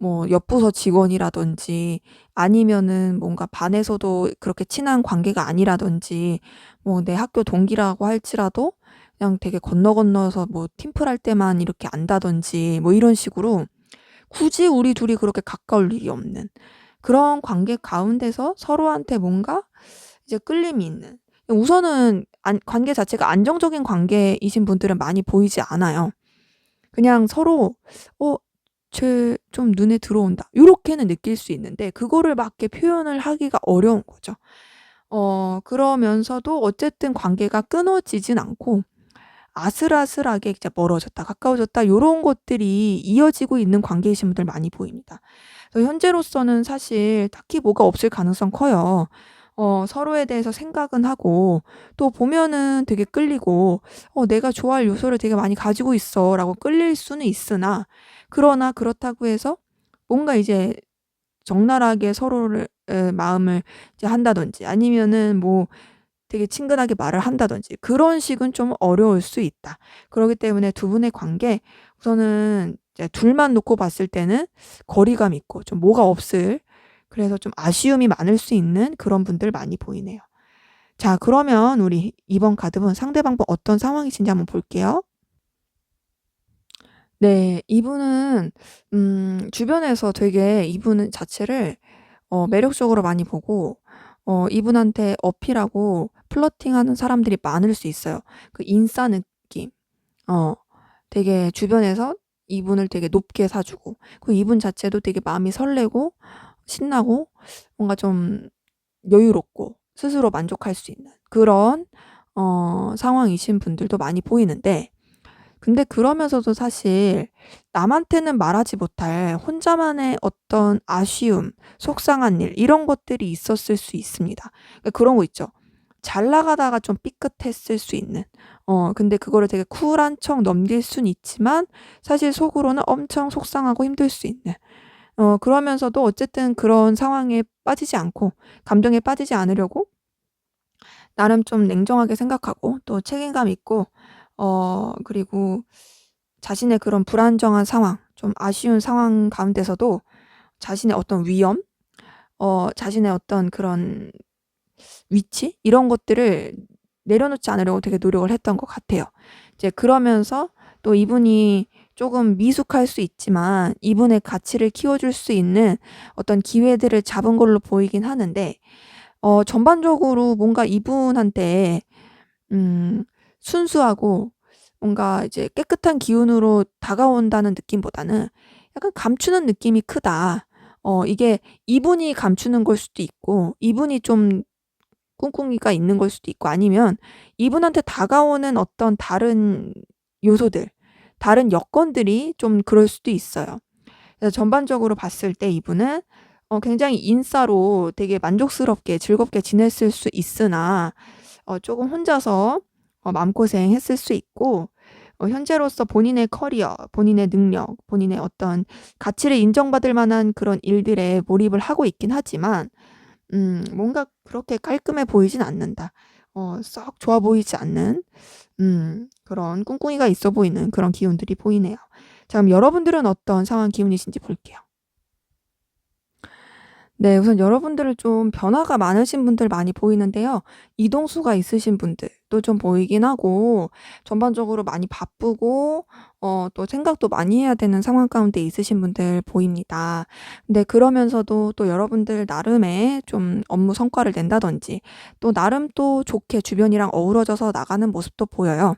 옆부서 직원이라든지, 아니면은 뭔가 반에서도 그렇게 친한 관계가 아니라든지, 뭐 내 학교 동기라고 할지라도 그냥 되게 건너건너서 뭐 팀플할 때만 이렇게 안다든지, 뭐 이런 식으로 굳이 우리 둘이 그렇게 가까울 일이 없는 그런 관계 가운데서 서로한테 뭔가 이제 끌림이 있는, 우선은 관계 자체가 안정적인 관계이신 분들은 많이 보이지 않아요. 그냥 서로 '어 쟤 좀 눈에 들어온다.' 요렇게는 느낄 수 있는데, 그거를 막 이렇게 표현을 하기가 어려운 거죠. 그러면서도 어쨌든 관계가 끊어지진 않고 아슬아슬하게 이제 멀어졌다 가까워졌다 요런 것들이 이어지고 있는 관계이신 분들 많이 보입니다. 그래서 현재로서는 사실 딱히 뭐가 없을 가능성 커요. 서로에 대해서 생각은 하고, 또 보면은 되게 끌리고 '내가 좋아할 요소를 되게 많이 가지고 있어.'라고 끌릴 수는 있으나, 그러나 그렇다고 해서 뭔가 이제 적나라하게 서로를 마음을 이제 한다든지, 아니면은 뭐 되게 친근하게 말을 한다든지 그런 식은 좀 어려울 수 있다. 그러기 때문에 두 분의 관계 우선은 이제 둘만 놓고 봤을 때는 거리감 있고 좀 뭐가 없을, 그래서 좀 아쉬움이 많을 수 있는 그런 분들 많이 보이네요. 자, 그러면 우리 이번 카드분 상대방 분 어떤 상황이신지 한번 볼게요. 네. 이분은 주변에서 되게 이분 자체를 매력적으로 많이 보고 이분한테 어필하고 플러팅하는 사람들이 많을 수 있어요. 그 인싸 느낌. 어 되게 주변에서 이분을 되게 높게 사 주고, 그리고 이분 자체도 되게 마음이 설레고 신나고 뭔가 좀 여유롭고 스스로 만족할 수 있는 그런 상황이신 분들도 많이 보이는데, 근데 그러면서도 사실 남한테는 말하지 못할 혼자만의 어떤 아쉬움, 속상한 일 이런 것들이 있었을 수 있습니다. 그러니까 그런 거 있죠. 잘 나가다가 좀 삐끗했을 수 있는. 근데 그거를 되게 쿨한 척 넘길 순 있지만 사실 속으로는 엄청 속상하고 힘들 수 있는. 그러면서도 어쨌든 그런 상황에 빠지지 않고, 감정에 빠지지 않으려고 나름 좀 냉정하게 생각하고 또 책임감 있고, 그리고 자신의 그런 불안정한 상황, 좀 아쉬운 상황 가운데서도 자신의 어떤 위험, 자신의 어떤 그런 위치 이런 것들을 내려놓지 않으려고 되게 노력을 했던 것 같아요. 이제 그러면서 또 이분이 조금 미숙할 수 있지만 이분의 가치를 키워줄 수 있는 어떤 기회들을 잡은 걸로 보이긴 하는데, 전반적으로 뭔가 이분한테 순수하고 뭔가 이제 깨끗한 기운으로 다가온다는 느낌보다는 약간 감추는 느낌이 크다. 이게 이분이 감추는 걸 수도 있고, 이분이 좀 꿍꿍이가 있는 걸 수도 있고, 아니면 이분한테 다가오는 어떤 다른 요소들, 다른 여건들이 좀 그럴 수도 있어요. 그래서 전반적으로 봤을 때 이분은 굉장히 인싸로 되게 만족스럽게 즐겁게 지냈을 수 있으나 쪼금 혼자서 마음고생했을 수 있고, 현재로서 본인의 커리어, 본인의 능력, 본인의 어떤 가치를 인정받을 만한 그런 일들에 몰입을 하고 있긴 하지만 뭔가 그렇게 깔끔해 보이진 않는다. 썩 좋아 보이지 않는 그런 꿍꿍이가 있어 보이는 그런 기운들이 보이네요. 자, 그럼 여러분들은 어떤 상황 기운이신지 볼게요. 네. 우선 여러분들은 좀 변화가 많으신 분들 많이 보이는데요. 이동수가 있으신 분들도 좀 보이긴 하고, 전반적으로 많이 바쁘고 또 생각도 많이 해야 되는 상황 가운데 있으신 분들 보입니다. 근데 그러면서도 또 여러분들 나름의 좀 업무 성과를 낸다든지, 또 나름 또 좋게 주변이랑 어우러져서 나가는 모습도 보여요.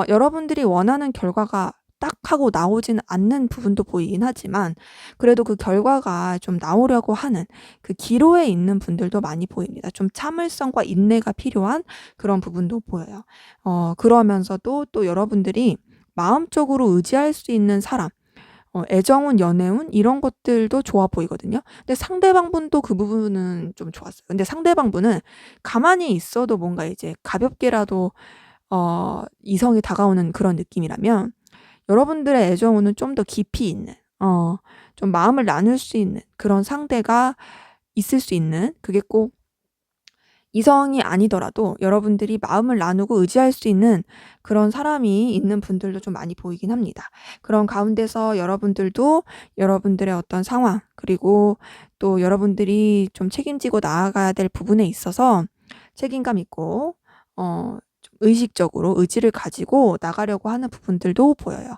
여러분들이 원하는 결과가 딱 하고 나오지는 않는 부분도 보이긴 하지만, 그래도 그 결과가 좀 나오려고 하는 그 기로에 있는 분들도 많이 보입니다. 좀 참을성과 인내가 필요한 그런 부분도 보여요. 그러면서도 또 여러분들이 마음적으로 의지할 수 있는 사람, 애정운, 연애운 이런 것들도 좋아 보이거든요. 근데 상대방분도 그 부분은 좀 좋았어요. 근데 상대방분은 가만히 있어도 뭔가 이제 가볍게라도 이성이 다가오는 그런 느낌이라면, 여러분들의 애정운은 좀 더 깊이 있는, 좀 마음을 나눌 수 있는 그런 상대가 있을 수 있는, 그게 꼭 이성이 아니더라도 여러분들이 마음을 나누고 의지할 수 있는 그런 사람이 있는 분들도 좀 많이 보이긴 합니다. 그런 가운데서 여러분들도 여러분들의 어떤 상황, 그리고 또 여러분들이 좀 책임지고 나아가야 될 부분에 있어서 책임감 있고 좀 의식적으로 의지를 가지고 나가려고 하는 부분들도 보여요.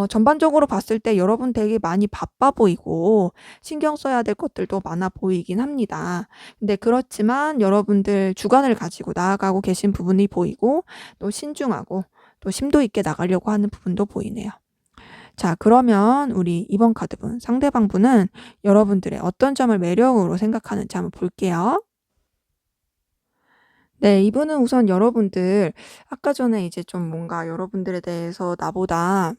전반적으로 봤을 때 여러분 되게 많이 바빠 보이고 신경 써야 될 것들도 많아 보이긴 합니다. 근데 그렇지만 여러분들 주관을 가지고 나아가고 계신 부분이 보이고, 또 신중하고 또 심도 있게 나가려고 하는 부분도 보이네요. 자, 그러면 우리 이번 카드분, 상대방 분은 여러분들의 어떤 점을 매력으로 생각하는지 한번 볼게요. 네. 이분은 우선 여러분들, 아까 전에 이제 좀 뭔가 여러분들에 대해서 '나보다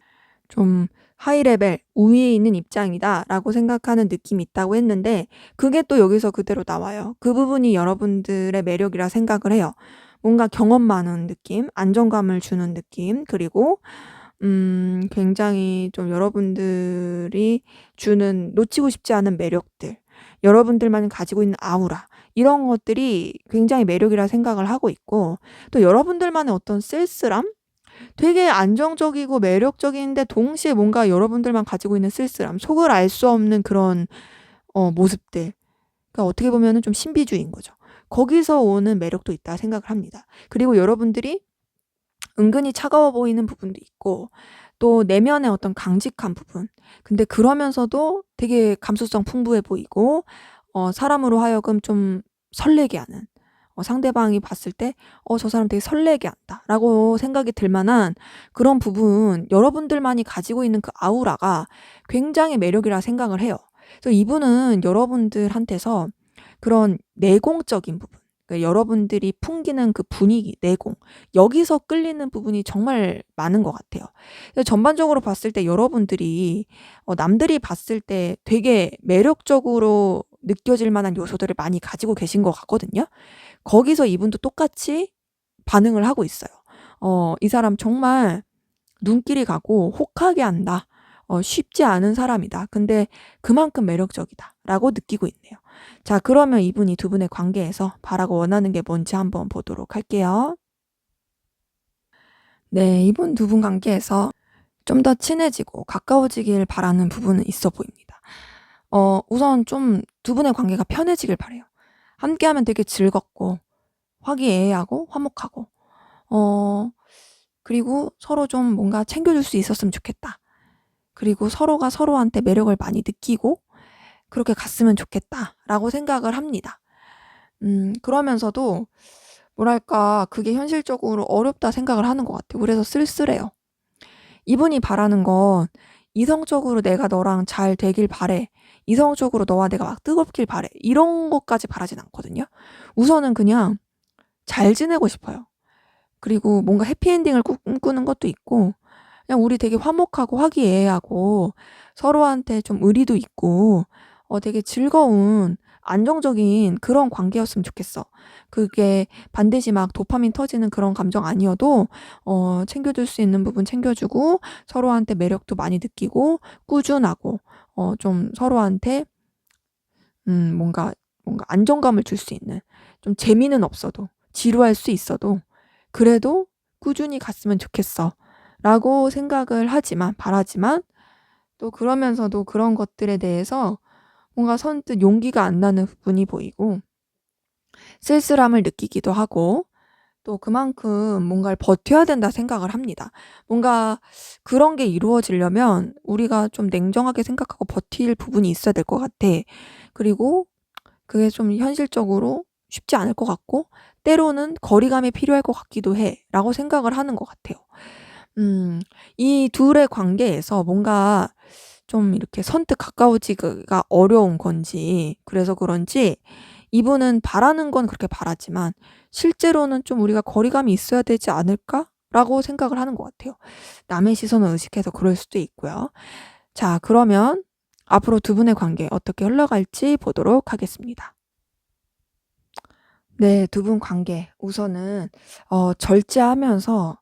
좀 하이 레벨 우위에 있는 입장이다.'라고 생각하는 느낌이 있다고 했는데, 그게 또 여기서 그대로 나와요. 그 부분이 여러분들의 매력이라 생각을 해요. 뭔가 경험 많은 느낌, 안정감을 주는 느낌, 그리고 굉장히 좀 여러분들이 주는 놓치고 싶지 않은 매력들, 여러분들만이 가지고 있는 아우라, 이런 것들이 굉장히 매력이라 생각을 하고 있고, 또 여러분들만의 어떤 쓸쓸함? 되게 안정적이고 매력적인데 동시에 뭔가 여러분들만 가지고 있는 쓸쓸함, 속을 알 수 없는 그런 모습들. 그러니까 어떻게 보면은 좀 신비주의인 거죠. 거기서 오는 매력도 있다 생각을 합니다. 그리고 여러분들이 은근히 차가워 보이는 부분도 있고, 또 내면의 어떤 강직한 부분. 근데 그러면서도 되게 감수성 풍부해 보이고, 사람으로 하여금 좀 설레게 하는, 상대방이 봤을 때 '저 사람 되게 설레게 한다.'라고 생각이 들 만한 그런 부분, 여러분들만이 가지고 있는 그 아우라가 굉장히 매력이라 생각을 해요. 그래서 이분은 여러분들한테서 그런 내공적인 부분, 그러니까 여러분들이 풍기는 그 분위기, 내공, 여기서 끌리는 부분이 정말 많은 것 같아요. 그래서 전반적으로 봤을 때 여러분들이 남들이 봤을 때 되게 매력적으로 느껴질 만한 요소들을 많이 가지고 계신 것 같거든요. 거기서 이분도 똑같이 반응을 하고 있어요. '이 사람 정말 눈길이 가고 혹하게 한다. 쉽지 않은 사람이다. 근데 그만큼 매력적이다.'라고 느끼고 있네요. 자, 그러면 이분이 두 분의 관계에서 바라고 원하는 게 뭔지 한번 보도록 할게요. 네. 이분 두 분 관계에서 좀 더 친해지고 가까워지길 바라는 부분은 있어 보입니다. 우선 좀 두 분의 관계가 편해지길 바라요. 함께하면 되게 즐겁고 화기애애하고 화목하고, 어 그리고 서로 좀 뭔가 챙겨줄 수 있었으면 좋겠다. 그리고 서로가 서로한테 매력을 많이 느끼고 그렇게 갔으면 좋겠다라고 생각을 합니다. 그러면서도 뭐랄까 그게 현실적으로 어렵다 생각을 하는 것 같아요. 그래서 쓸쓸해요. 이분이 바라는 건 이성적으로 '내가 너랑 잘 되길 바래. 이성적으로 너와 내가 막 뜨겁길 바래.' 이런 것까지 바라진 않거든요. 우선은 그냥 잘 지내고 싶어요. 그리고 뭔가 해피엔딩을 꿈꾸는 것도 있고, 그냥 우리 되게 화목하고 화기애애하고 서로한테 좀 의리도 있고, 되게 즐거운 안정적인 그런 관계였으면 좋겠어. 그게 반드시 막 도파민 터지는 그런 감정 아니어도 챙겨줄 수 있는 부분 챙겨주고 서로한테 매력도 많이 느끼고 꾸준하고 좀 서로한테 뭔가 안정감을 줄 수 있는, 좀 재미는 없어도 지루할 수 있어도 그래도 꾸준히 갔으면 좋겠어라고 생각을 하지만 바라지만, 또 그러면서도 그런 것들에 대해서 뭔가 선뜻 용기가 안 나는 부분이 보이고 쓸쓸함을 느끼기도 하고, 또 그만큼 뭔가를 버텨야 된다 생각을 합니다. 뭔가 그런 게 이루어지려면 우리가 좀 냉정하게 생각하고 버틸 부분이 있어야 될 것 같아. 그리고 그게 좀 현실적으로 쉽지 않을 것 같고 때로는 거리감이 필요할 것 같기도 해라고 생각을 하는 것 같아요. 이 둘의 관계에서 뭔가 좀 이렇게 선뜻 가까워지기가 어려운 건지, 그래서 그런지 이분은 바라는 건 그렇게 바라지만 실제로는 좀 우리가 거리감이 있어야 되지 않을까라고 생각을 하는 것 같아요. 남의 시선을 의식해서 그럴 수도 있고요. 자, 그러면 앞으로 두 분의 관계 어떻게 흘러갈지 보도록 하겠습니다. 네, 두 분 관계 우선은 절제하면서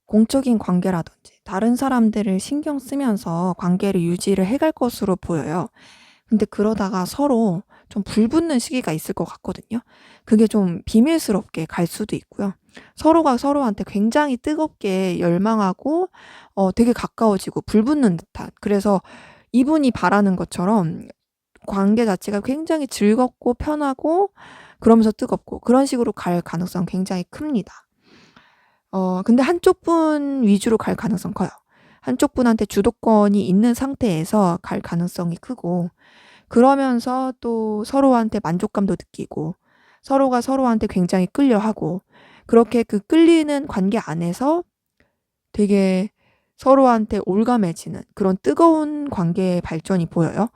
공적인 관계라든지 다른 사람들을 신경 쓰면서 관계를 유지를 해갈 것으로 보여요. 근데 그러다가 서로 좀 불붙는 시기가 있을 것 같거든요. 그게 좀 비밀스럽게 갈 수도 있고요. 서로가 서로한테 굉장히 뜨겁게 열망하고 되게 가까워지고 불붙는 듯한, 그래서 이분이 바라는 것처럼 관계 자체가 굉장히 즐겁고 편하고 그러면서 뜨겁고 그런 식으로 갈 가능성 굉장히 큽니다. 근데 한쪽 분 위주로 갈 가능성 커요. 한쪽 분한테 주도권이 있는 상태에서 갈 가능성이 크고, 그러면서 또 서로한테 만족감도 느끼고 서로가 서로한테 굉장히 끌려하고, 그렇게 그 끌리는 관계 안에서 되게 서로한테 올가매지는 그런 뜨거운 관계의 발전이 보여요.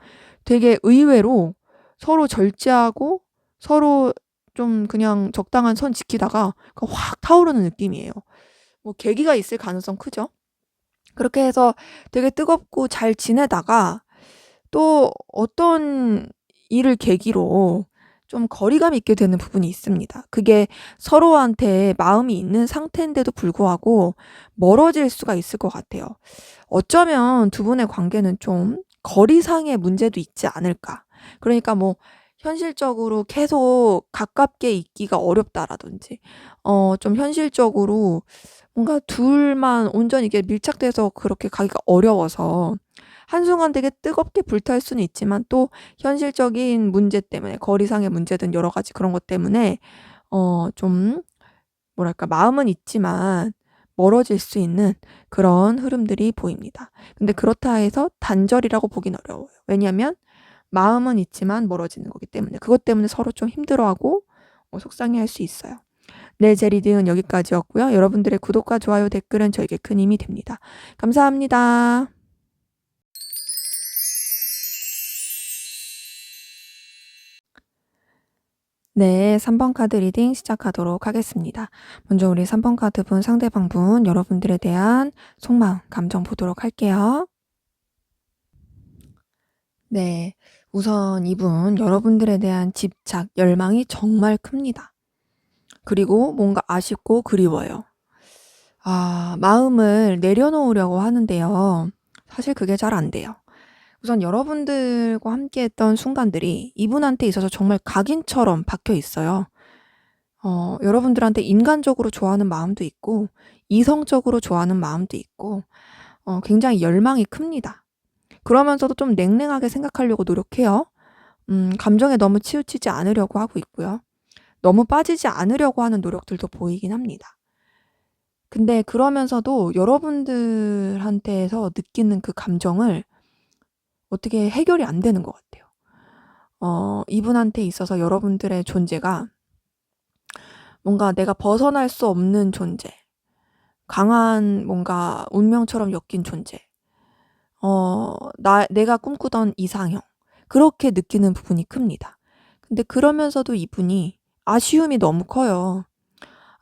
되게 의외로 서로 절제하고 서로 좀 그냥 적당한 선 지키다가 확 타오르는 느낌이에요. 뭐 계기가 있을 가능성 크죠. 그렇게 해서 되게 뜨겁고 잘 지내다가 또 어떤 일을 계기로 좀 거리감이 있게 되는 부분이 있습니다. 그게 서로한테 마음이 있는 상태인데도 불구하고 멀어질 수가 있을 것 같아요. 어쩌면 두 분의 관계는 좀 거리상의 문제도 있지 않을까. 그러니까 뭐 현실적으로 계속 가깝게 있기가 어렵다라든지, 좀 현실적으로 뭔가 둘만 온전히 이게 밀착돼서 그렇게 가기가 어려워서 한순간 되게 뜨겁게 불탈 수는 있지만 또 현실적인 문제 때문에 거리상의 문제든 여러 가지 그런 것 때문에 좀 뭐랄까 마음은 있지만 멀어질 수 있는 그런 흐름들이 보입니다. 근데 그렇다 해서 단절이라고 보긴 어려워요. 왜냐하면 마음은 있지만 멀어지는 거기 때문에 그것 때문에 서로 좀 힘들어하고 속상해할 수 있어요. 네, 제 리딩은 여기까지였고요. 여러분들의 구독과 좋아요, 댓글은 저에게 큰 힘이 됩니다. 감사합니다. 네, 3번 카드 리딩 시작하도록 하겠습니다. 먼저 우리 3번 카드 분, 상대방 분, 여러분들에 대한 속마음, 감정 보도록 할게요. 네, 우선 이분, 여러분들에 대한 집착, 열망이 정말 큽니다. 그리고 뭔가 아쉽고 그리워요. 마음을 내려놓으려고 하는데요. 사실 그게 잘 안 돼요. 우선 여러분들과 함께 했던 순간들이 이분한테 있어서 정말 각인처럼 박혀 있어요. 여러분들한테 인간적으로 좋아하는 마음도 있고 이성적으로 좋아하는 마음도 있고 굉장히 열망이 큽니다. 그러면서도 좀 냉랭하게 생각하려고 노력해요. 감정에 너무 치우치지 않으려고 하고 있고요. 너무 빠지지 않으려고 하는 노력들도 보이긴 합니다. 근데 그러면서도 여러분들한테서 느끼는 그 감정을 어떻게 해결이 안 되는 것 같아요. 이분한테 있어서 여러분들의 존재가 뭔가 내가 벗어날 수 없는 존재, 강한 뭔가 운명처럼 엮인 존재, 내가 꿈꾸던 이상형, 그렇게 느끼는 부분이 큽니다. 근데 그러면서도 이분이 아쉬움이 너무 커요.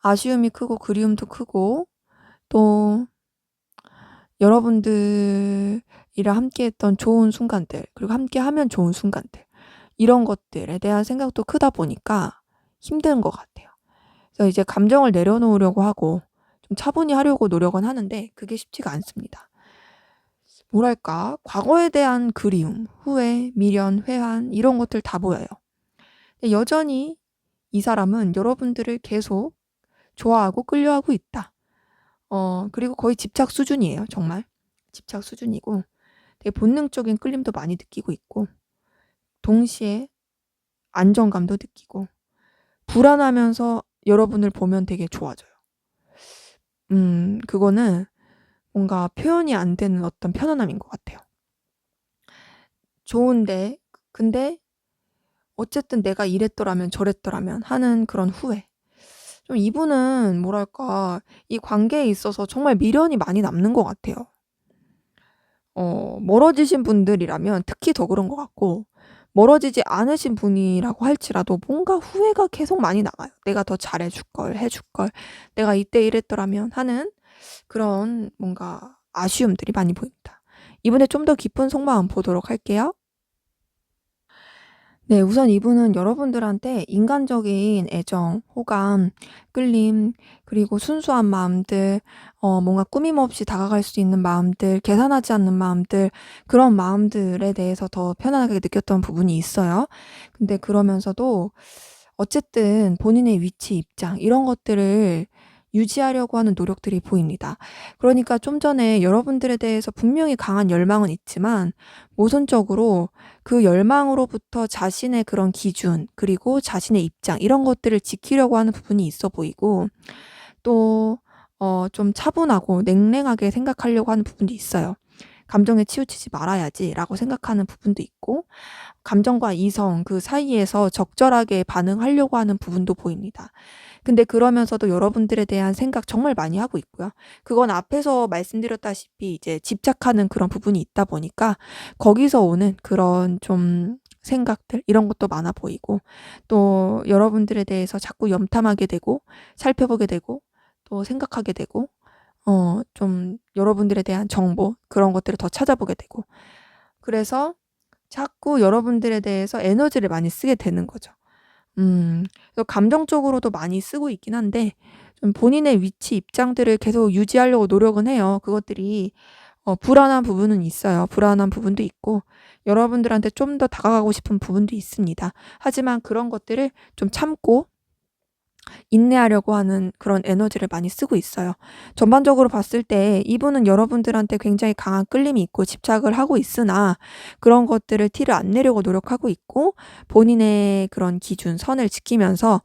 아쉬움이 크고 그리움도 크고 또 여러분들이랑 함께 했던 좋은 순간들, 그리고 함께 하면 좋은 순간들, 이런 것들에 대한 생각도 크다 보니까 힘든 것 같아요. 그래서 이제 감정을 내려놓으려고 하고 좀 차분히 하려고 노력은 하는데 그게 쉽지가 않습니다. 뭐랄까 과거에 대한 그리움, 후회, 미련, 회한 이런 것들 다 보여요. 근데 여전히 이 사람은 여러분들을 계속 좋아하고 끌려하고 있다. 그리고 거의 집착 수준이에요 정말. 집착 수준이고 되게 본능적인 끌림도 많이 느끼고 있고 동시에 안정감도 느끼고 불안하면서 여러분을 보면 되게 좋아져요. 그거는 뭔가 표현이 안 되는 어떤 편안함인 것 같아요. 좋은데 근데 어쨌든 '내가 이랬더라면 저랬더라면.' 하는 그런 후회. 좀 이분은 뭐랄까 이 관계에 있어서 정말 미련이 많이 남는 것 같아요. 멀어지신 분들이라면 특히 더 그런 것 같고 멀어지지 않으신 분이라고 할지라도 뭔가 후회가 계속 많이 남아요. '내가 더 잘해 줄 걸. 해줄 걸. 내가 이때 이랬더라면.' 하는 그런 뭔가 아쉬움들이 많이 보입니다. 이분의 좀 더 깊은 속마음 보도록 할게요. 네. 우선 이분은 여러분들한테 인간적인 애정, 호감, 끌림 그리고 순수한 마음들 뭔가 꾸밈 없이 다가갈 수 있는 마음들, 계산하지 않는 마음들 그런 마음들에 대해서 더 편안하게 느꼈던 부분이 있어요. 근데 그러면서도 어쨌든 본인의 위치, 입장 이런 것들을 유지하려고 하는 노력들이 보입니다. 그러니까 좀 전에 여러분들에 대해서 분명히 강한 열망은 있지만 모순적으로 그 열망으로부터 자신의 그런 기준 그리고 자신의 입장 이런 것들을 지키려고 하는 부분이 있어 보이고 또 좀 차분하고 냉랭하게 생각하려고 하는 부분도 있어요. '감정에 치우치지 말아야지.'라고 생각하는 부분도 있고 감정과 이성 그 사이에서 적절하게 반응하려고 하는 부분도 보입니다. 근데 그러면서도 여러분들에 대한 생각 정말 많이 하고 있고요. 그건 앞에서 말씀드렸다시피 이제 집착하는 그런 부분이 있다 보니까 거기서 오는 그런 좀 생각들 이런 것도 많아 보이고 또 여러분들에 대해서 자꾸 염탐하게 되고 살펴보게 되고 또 생각하게 되고 좀 여러분들에 대한 정보 그런 것들을 더 찾아보게 되고 그래서 자꾸 여러분들에 대해서 에너지를 많이 쓰게 되는 거죠. 그래서 감정적으로도 많이 쓰고 있긴 한데 좀 본인의 위치, 입장들을 계속 유지하려고 노력은 해요. 그것들이 불안한 부분은 있어요. 불안한 부분도 있고 여러분들한테 좀 더 다가가고 싶은 부분도 있습니다. 하지만 그런 것들을 좀 참고 인내하려고 하는 그런 에너지를 많이 쓰고 있어요. 전반적으로 봤을 때 이분은 여러분들한테 굉장히 강한 끌림이 있고 집착을 하고 있으나 그런 것들을 티를 안 내려고 노력하고 있고 본인의 그런 기준, 선을 지키면서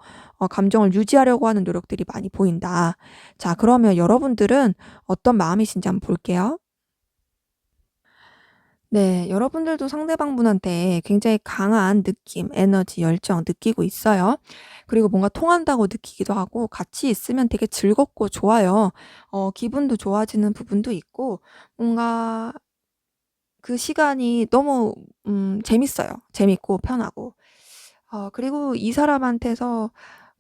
감정을 유지하려고 하는 노력들이 많이 보인다. 자, 그러면 여러분들은 어떤 마음이신지 한번 볼게요. 네. 여러분들도 상대방분한테 굉장히 강한 느낌, 에너지, 열정 느끼고 있어요. 그리고 뭔가 통한다고 느끼기도 하고 같이 있으면 되게 즐겁고 좋아요. 기분도 좋아지는 부분도 있고 뭔가 그 시간이 너무 재밌어요. 재밌고 편하고. 그리고 이 사람한테서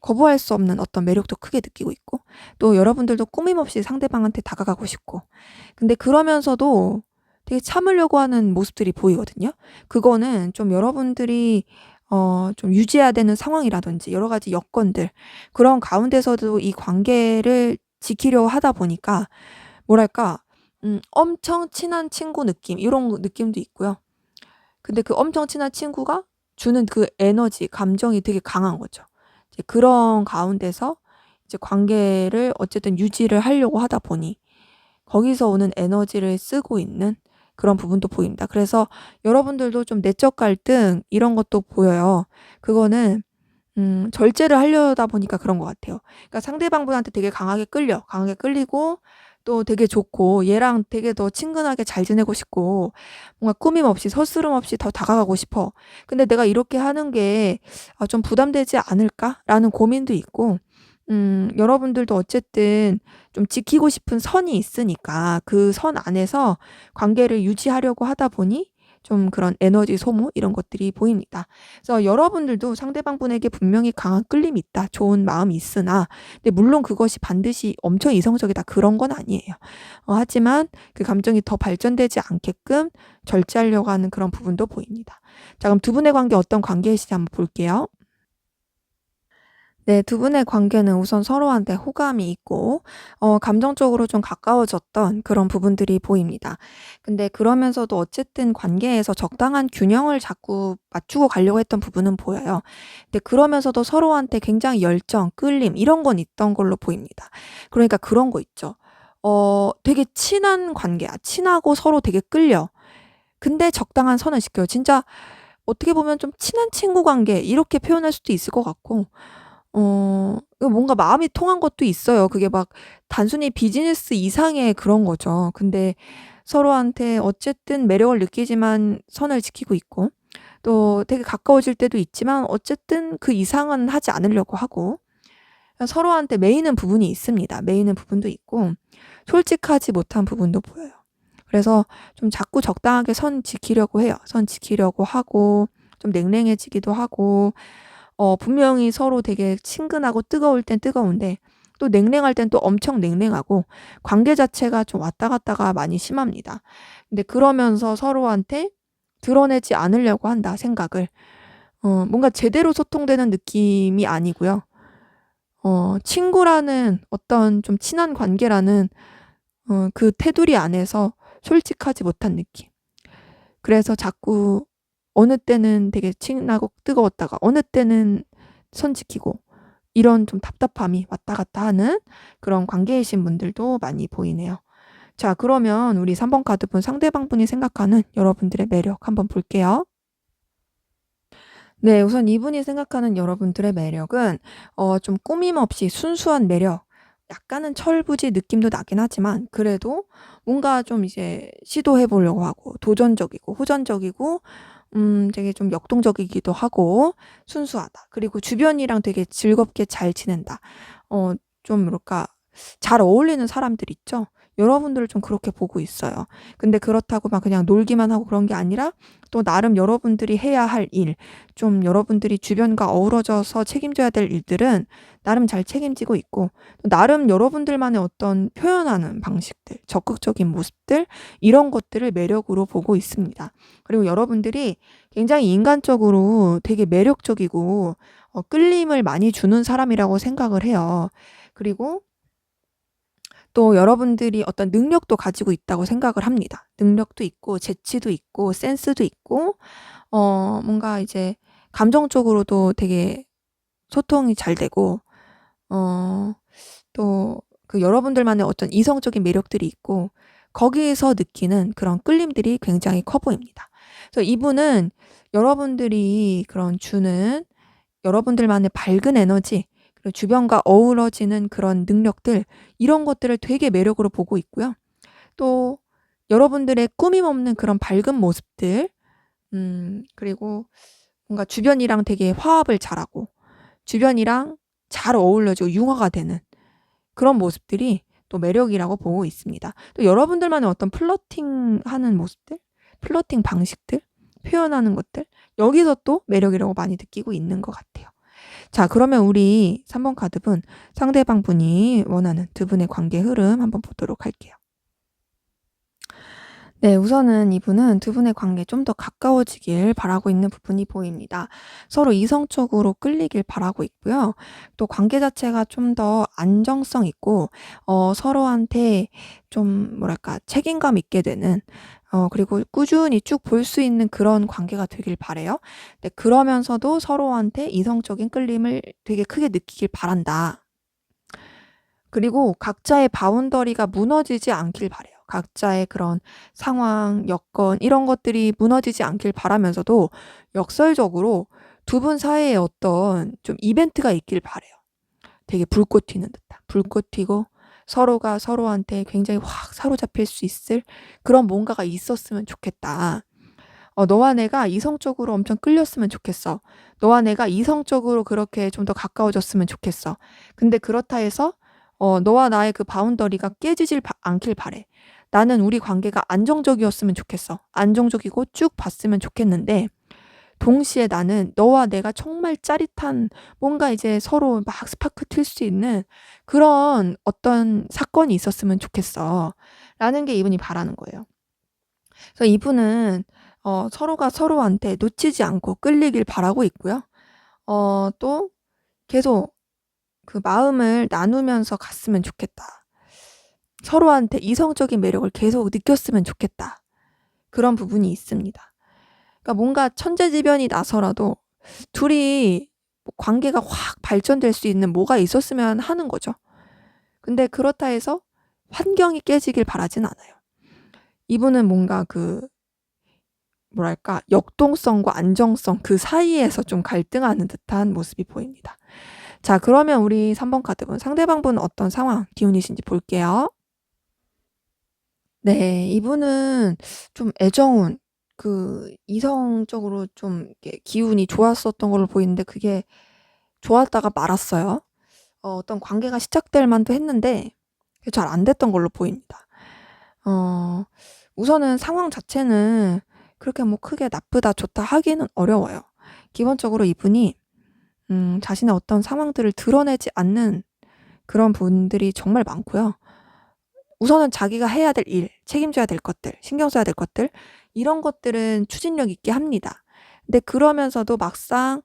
거부할 수 없는 어떤 매력도 크게 느끼고 있고 또 여러분들도 꾸밈없이 상대방한테 다가가고 싶고 근데 그러면서도 되게 참으려고 하는 모습들이 보이거든요. 그거는 좀 여러분들이 좀 유지해야 되는 상황이라든지 여러 가지 여건들 그런 가운데서도 이 관계를 지키려 하다 보니까 뭐랄까 엄청 친한 친구 느낌 이런 느낌도 있고요. 근데 그 엄청 친한 친구가 주는 그 에너지, 감정이 되게 강한 거죠. 이제 그런 가운데서 이제 관계를 어쨌든 유지를 하려고 하다 보니 거기서 오는 에너지를 쓰고 있는 그런 부분도 보입니다. 그래서 여러분들도 좀 내적 갈등 이런 것도 보여요. 그거는 절제를 하려다 보니까 그런 것 같아요. 그러니까 상대방분한테 되게 강하게 끌리고 또 되게 좋고 얘랑 되게 더 친근하게 잘 지내고 싶고 뭔가 꾸밈 없이 서스름 없이 더 다가가고 싶어. 근데 '내가 이렇게 하는 게 좀 부담되지 않을까?'라는 고민도 있고 여러분들도 어쨌든 좀 지키고 싶은 선이 있으니까 그 선 안에서 관계를 유지하려고 하다 보니 좀 그런 에너지 소모 이런 것들이 보입니다. 그래서 여러분들도 상대방분에게 분명히 강한 끌림이 있다. 좋은 마음이 있으나 근데 물론 그것이 반드시 엄청 이성적이다 그런 건 아니에요. 하지만 그 감정이 더 발전되지 않게끔 절제하려고 하는 그런 부분도 보입니다. 자, 그럼 두 분의 관계 어떤 관계이신지 한번 볼게요. 네, 두 분의 관계는 우선 서로한테 호감이 있고 감정적으로 좀 가까워졌던 그런 부분들이 보입니다. 근데 그러면서도 어쨌든 관계에서 적당한 균형을 자꾸 맞추고 가려고 했던 부분은 보여요. 근데 그러면서도 서로한테 굉장히 열정, 끌림 이런 건 있던 걸로 보입니다. 그러니까 그런 거 있죠. 되게 친한 관계야. 친하고 서로 되게 끌려. 근데 적당한 선을 지켜요. 진짜 어떻게 보면 좀 친한 친구 관계 이렇게 표현할 수도 있을 것 같고 뭔가 마음이 통한 것도 있어요. 그게 막 단순히 비즈니스 이상의 그런 거죠. 근데 서로한테 어쨌든 매력을 느끼지만 선을 지키고 있고 또 되게 가까워질 때도 있지만 어쨌든 그 이상은 하지 않으려고 하고 서로한테 매이는 부분이 있습니다. 매이는 부분도 있고 솔직하지 못한 부분도 보여요. 그래서 좀 자꾸 적당하게 선 지키려고 해요. 선 지키려고 하고 좀 냉랭해지기도 하고 분명히 서로 되게 친근하고 뜨거울 땐 뜨거운데 또 냉랭할 땐 또 엄청 냉랭하고 관계 자체가 좀 왔다 갔다가 많이 심합니다. 근데 그러면서 서로한테 드러내지 않으려고 한다 생각을. 뭔가 제대로 소통되는 느낌이 아니고요. 친구라는 어떤 좀 친한 관계라는 그 테두리 안에서 솔직하지 못한 느낌. 그래서 자꾸 어느 때는 되게 친하고 뜨거웠다가 어느 때는 선 지키고 이런 좀 답답함이 왔다 갔다 하는 그런 관계이신 분들도 많이 보이네요. 자, 그러면 우리 3번 카드분 상대방분이 생각하는 여러분들의 매력 한번 볼게요. 네, 우선 이분이 생각하는 여러분들의 매력은 좀 꾸밈 없이 순수한 매력, 약간은 철부지 느낌도 나긴 하지만 그래도 뭔가 좀 이제 시도해 보려고 하고 도전적이고 호전적이고 되게 좀 역동적이기도 하고 순수하다. 그리고 주변이랑 되게 즐겁게 잘 지낸다. 좀 뭐랄까 잘 어울리는 사람들 있죠? 여러분들을 좀 그렇게 보고 있어요. 근데 그렇다고 막 그냥 놀기만 하고 그런 게 아니라 또 나름 여러분들이 해야 할 일, 좀 여러분들이 주변과 어우러져서 책임져야 될 일들은 나름 잘 책임지고 있고 또 나름 여러분들만의 어떤 표현하는 방식들, 적극적인 모습들 이런 것들을 매력으로 보고 있습니다. 그리고 여러분들이 굉장히 인간적으로 되게 매력적이고 끌림을 많이 주는 사람이라고 생각을 해요. 그리고 또 여러분들이 어떤 능력도 가지고 있다고 생각을 합니다. 능력도 있고 재치도 있고 센스도 있고 뭔가 이제 감정적으로도 되게 소통이 잘 되고 또 그 여러분들만의 어떤 이성적인 매력들이 있고 거기에서 느끼는 그런 끌림들이 굉장히 커 보입니다. 그래서 이분은 여러분들이 그런 주는 여러분들만의 밝은 에너지 그리고 주변과 어우러지는 그런 능력들 이런 것들을 되게 매력으로 보고 있고요. 또 여러분들의 꾸밈 없는 그런 밝은 모습들 그리고 뭔가 주변이랑 되게 화합을 잘하고 주변이랑 잘 어울려지고 융화가 되는 그런 모습들이 또 매력이라고 보고 있습니다. 또 여러분들만의 어떤 플러팅하는 모습들, 플러팅 방식들, 표현하는 것들 여기서 또 매력이라고 많이 느끼고 있는 것 같아요. 자, 그러면 우리 3번 카드분 상대방 분이 원하는 두 분의 관계 흐름 한번 보도록 할게요. 네, 우선은 이분은 두 분의 관계 좀 더 가까워지길 바라고 있는 부분이 보입니다. 서로 이성적으로 끌리길 바라고 있고요. 또 관계 자체가 좀 더 안정성 있고 서로한테 좀 뭐랄까 책임감 있게 되는 그리고 꾸준히 쭉 볼 수 있는 그런 관계가 되길 바래요. 네, 그러면서도 서로한테 이성적인 끌림을 되게 크게 느끼길 바란다. 그리고 각자의 바운더리가 무너지지 않길 바래요. 각자의 그런 상황, 여건 이런 것들이 무너지지 않길 바라면서도 역설적으로 두 분 사이에 어떤 좀 이벤트가 있길 바래요. 되게 불꽃 튀는 듯한. 불꽃 튀고 서로가 서로한테 굉장히 확 사로잡힐 수 있을 그런 뭔가가 있었으면 좋겠다. 너와 내가 이성적으로 엄청 끌렸으면 좋겠어. 너와 내가 이성적으로 그렇게 좀 더 가까워졌으면 좋겠어. 근데 그렇다 해서 너와 나의 그 바운더리가 깨지질 않길 바래. 나는 우리 관계가 안정적이었으면 좋겠어. 안정적이고 쭉 봤으면 좋겠는데 동시에 나는 너와 내가 정말 짜릿한 뭔가 이제 서로 막 스파크 틀 수 있는 그런 어떤 사건이 있었으면 좋겠어. 라는 게 이분이 바라는 거예요. 그래서 이분은 서로가 서로한테 놓치지 않고 끌리길 바라고 있고요. 또 계속 그 마음을 나누면서 갔으면 좋겠다. 서로한테 이성적인 매력을 계속 느꼈으면 좋겠다. 그런 부분이 있습니다. 그러니까 뭔가 천재지변이 나서라도 둘이 관계가 확 발전될 수 있는 뭐가 있었으면 하는 거죠. 근데 그렇다 해서 환경이 깨지길 바라진 않아요. 이분은 뭔가 그 뭐랄까 역동성과 안정성 그 사이에서 좀 갈등하는 듯한 모습이 보입니다. 자, 그러면 우리 3번 카드분 상대방분은 어떤 상황 기운이신지 볼게요. 네, 이분은 좀 애정운 그 이성적으로 좀 이렇게 기운이 좋았었던 걸로 보이는데 그게 좋았다가 말았어요. 어떤 관계가 시작될 만도 했는데 잘 안 됐던 걸로 보입니다. 우선은 상황 자체는 그렇게 뭐 크게 나쁘다 좋다 하기는 어려워요. 기본적으로 이분이 자신의 어떤 상황들을 드러내지 않는 그런 분들이 정말 많고요. 우선은 자기가 해야 될 일, 책임져야 될 것들, 신경 써야 될 것들 이런 것들은 추진력 있게 합니다. 근데 그러면서도 막상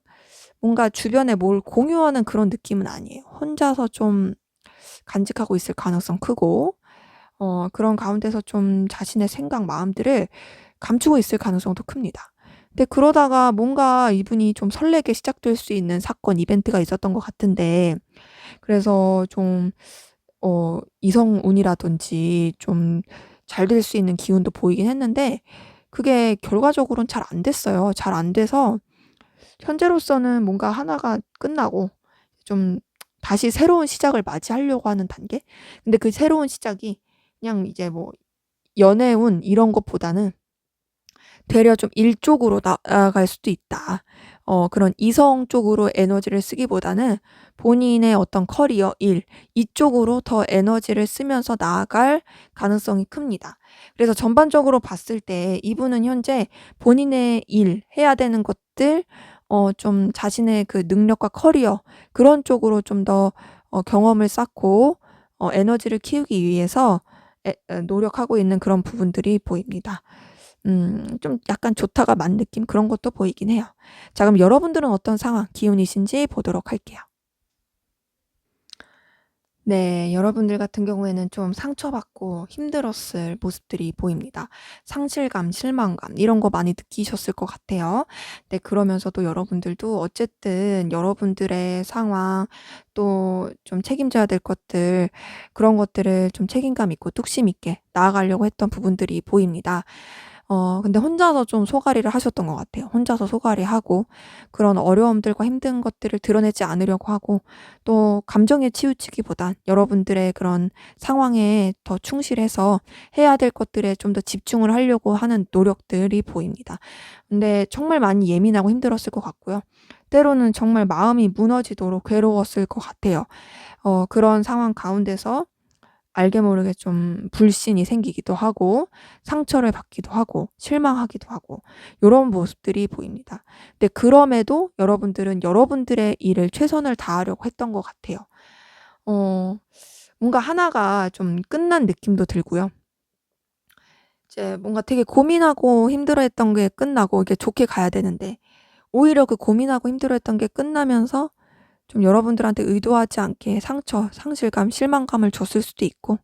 뭔가 주변에 뭘 공유하는 그런 느낌은 아니에요. 혼자서 좀 간직하고 있을 가능성 크고 그런 가운데서 좀 자신의 생각, 마음들을 감추고 있을 가능성도 큽니다. 근데 그러다가 뭔가 이분이 좀 설레게 시작될 수 있는 사건, 이벤트가 있었던 것 같은데 그래서 좀 이성운이라든지 좀 잘 될 수 있는 기운도 보이긴 했는데 그게 결과적으로는 잘 안 됐어요. 잘 안 돼서 현재로서는 뭔가 하나가 끝나고 좀 다시 새로운 시작을 맞이하려고 하는 단계? 근데 그 새로운 시작이 그냥 이제 뭐 연애운 이런 것보다는 되려 좀 일 쪽으로 나아갈 수도 있다. 그런 이성 쪽으로 에너지를 쓰기보다는 본인의 어떤 커리어, 일 이쪽으로 더 에너지를 쓰면서 나아갈 가능성이 큽니다. 그래서 전반적으로 봤을 때 이분은 현재 본인의 일, 해야 되는 것들 좀 자신의 그 능력과 커리어 그런 쪽으로 좀 더 경험을 쌓고 에너지를 키우기 위해서 노력하고 있는 그런 부분들이 보입니다. 좀 약간 좋다가 만 느낌 그런 것도 보이긴 해요. 자, 그럼 여러분들은 어떤 상황, 기운이신지 보도록 할게요. 네, 여러분들 같은 경우에는 좀 상처받고 힘들었을 모습들이 보입니다. 상실감, 실망감 이런 거 많이 느끼셨을 것 같아요. 네, 그러면서도 여러분들도 어쨌든 여러분들의 상황 또 좀 책임져야 될 것들 그런 것들을 좀 책임감 있고 뚝심 있게 나아가려고 했던 부분들이 보입니다. 근데 혼자서 좀 소갈이를 하셨던 것 같아요. 혼자서 소갈이하고 그런 어려움들과 힘든 것들을 드러내지 않으려고 하고 또 감정에 치우치기보단 여러분들의 그런 상황에 더 충실해서 해야 될 것들에 좀 더 집중을 하려고 하는 노력들이 보입니다. 근데 정말 많이 예민하고 힘들었을 것 같고요. 때로는 정말 마음이 무너지도록 괴로웠을 것 같아요. 그런 상황 가운데서 알게 모르게 좀 불신이 생기기도 하고 상처를 받기도 하고 실망하기도 하고 요런 모습들이 보입니다. 근데 그럼에도 여러분들은 여러분들의 일을 최선을 다하려고 했던 것 같아요. 뭔가 하나가 좀 끝난 느낌도 들고요. 이제 뭔가 되게 고민하고 힘들어했던 게 끝나고 이게 좋게 가야 되는데 오히려 그 고민하고 힘들어했던 게 끝나면서 좀 여러분들한테 의도하지 않게 상처, 상실감, 실망감을 줬을 수도 있고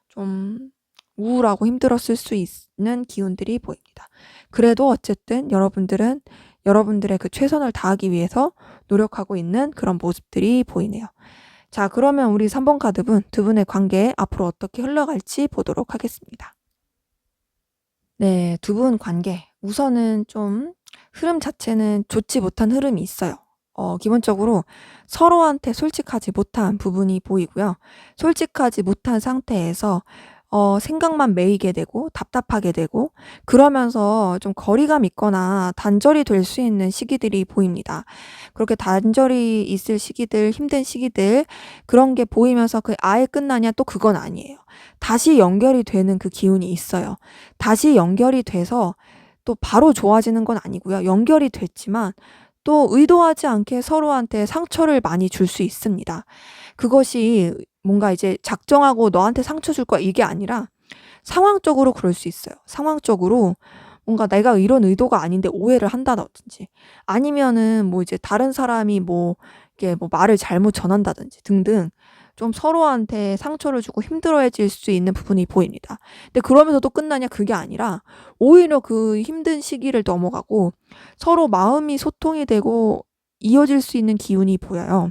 좀 우울하고 힘들었을 수 있는 기운들이 보입니다. 그래도 어쨌든 여러분들은 여러분들의 그 최선을 다하기 위해서 노력하고 있는 그런 모습들이 보이네요. 자, 그러면 우리 3번 카드분 두 분의 관계 앞으로 어떻게 흘러갈지 보도록 하겠습니다. 네, 두 분 관계 우선은 좀 흐름 자체는 좋지 못한 흐름이 있어요. 기본적으로 서로한테 솔직하지 못한 부분이 보이고요. 솔직하지 못한 상태에서 생각만 매이게 되고 답답하게 되고 그러면서 좀 거리감 있거나 단절이 될 수 있는 시기들이 보입니다. 그렇게 단절이 있을 시기들, 힘든 시기들 그런 게 보이면서 그 아예 끝나냐 또 그건 아니에요. 다시 연결이 되는 그 기운이 있어요. 다시 연결이 돼서 또 바로 좋아지는 건 아니고요. 연결이 됐지만 또 의도하지 않게 서로한테 상처를 많이 줄 수 있습니다. 그것이 뭔가 이제 작정하고 너한테 상처 줄 거야 이게 아니라 상황적으로 그럴 수 있어요. 상황적으로 뭔가 내가 이런 의도가 아닌데 오해를 한다든지 아니면은 뭐 이제 다른 사람이 뭐 이렇게 뭐 말을 잘못 전한다든지 등등 좀 서로한테 상처를 주고 힘들어해질 수 있는 부분이 보입니다. 근데 그러면서도 끝나냐 그게 아니라 오히려 그 힘든 시기를 넘어가고 서로 마음이 소통이 되고 이어질 수 있는 기운이 보여요.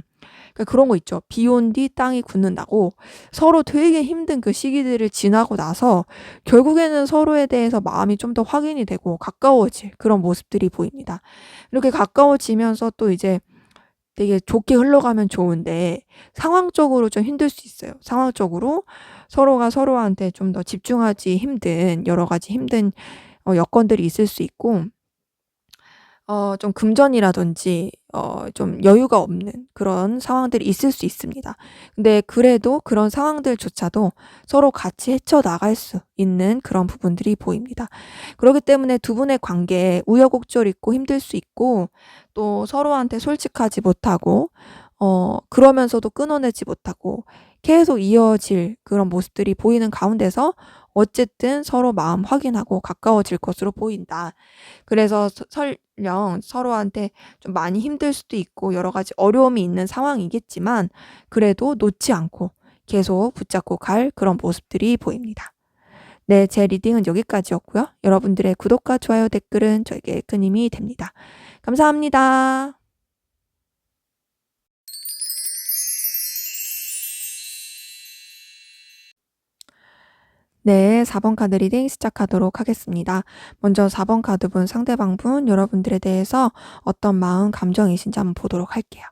그러니까 그런 거 있죠. 비 온 뒤 땅이 굳는다고 서로 되게 힘든 그 시기들을 지나고 나서 결국에는 서로에 대해서 마음이 좀 더 확인이 되고 가까워질 그런 모습들이 보입니다. 이렇게 가까워지면서 또 이제 되게 좋게 흘러가면 좋은데 상황적으로 좀 힘들 수 있어요. 상황적으로 서로가 서로한테 좀 더 집중하기 힘든 여러 가지 힘든 여건들이 있을 수 있고 좀 금전이라든지 좀 여유가 없는 그런 상황들이 있을 수 있습니다. 근데 그래도 그런 상황들조차도 서로 같이 헤쳐나갈 수 있는 그런 부분들이 보입니다. 그렇기 때문에 두 분의 관계에 우여곡절 있고 힘들 수 있고 또 서로한테 솔직하지 못하고 그러면서도 끊어내지 못하고 계속 이어질 그런 모습들이 보이는 가운데서 어쨌든 서로 마음 확인하고 가까워질 것으로 보인다. 그래서 설령 서로한테 좀 많이 힘들 수도 있고 여러 가지 어려움이 있는 상황이겠지만 그래도 놓지 않고 계속 붙잡고 갈 그런 모습들이 보입니다. 네, 제 리딩은 여기까지였고요. 여러분들의 구독과 좋아요, 댓글은 저에게 큰 힘이 됩니다. 감사합니다. 네, 4번 카드 리딩 시작하도록 하겠습니다. 먼저 4번 카드분 상대방분 여러분들에 대해서 어떤 마음, 감정이신지 한번 보도록 할게요.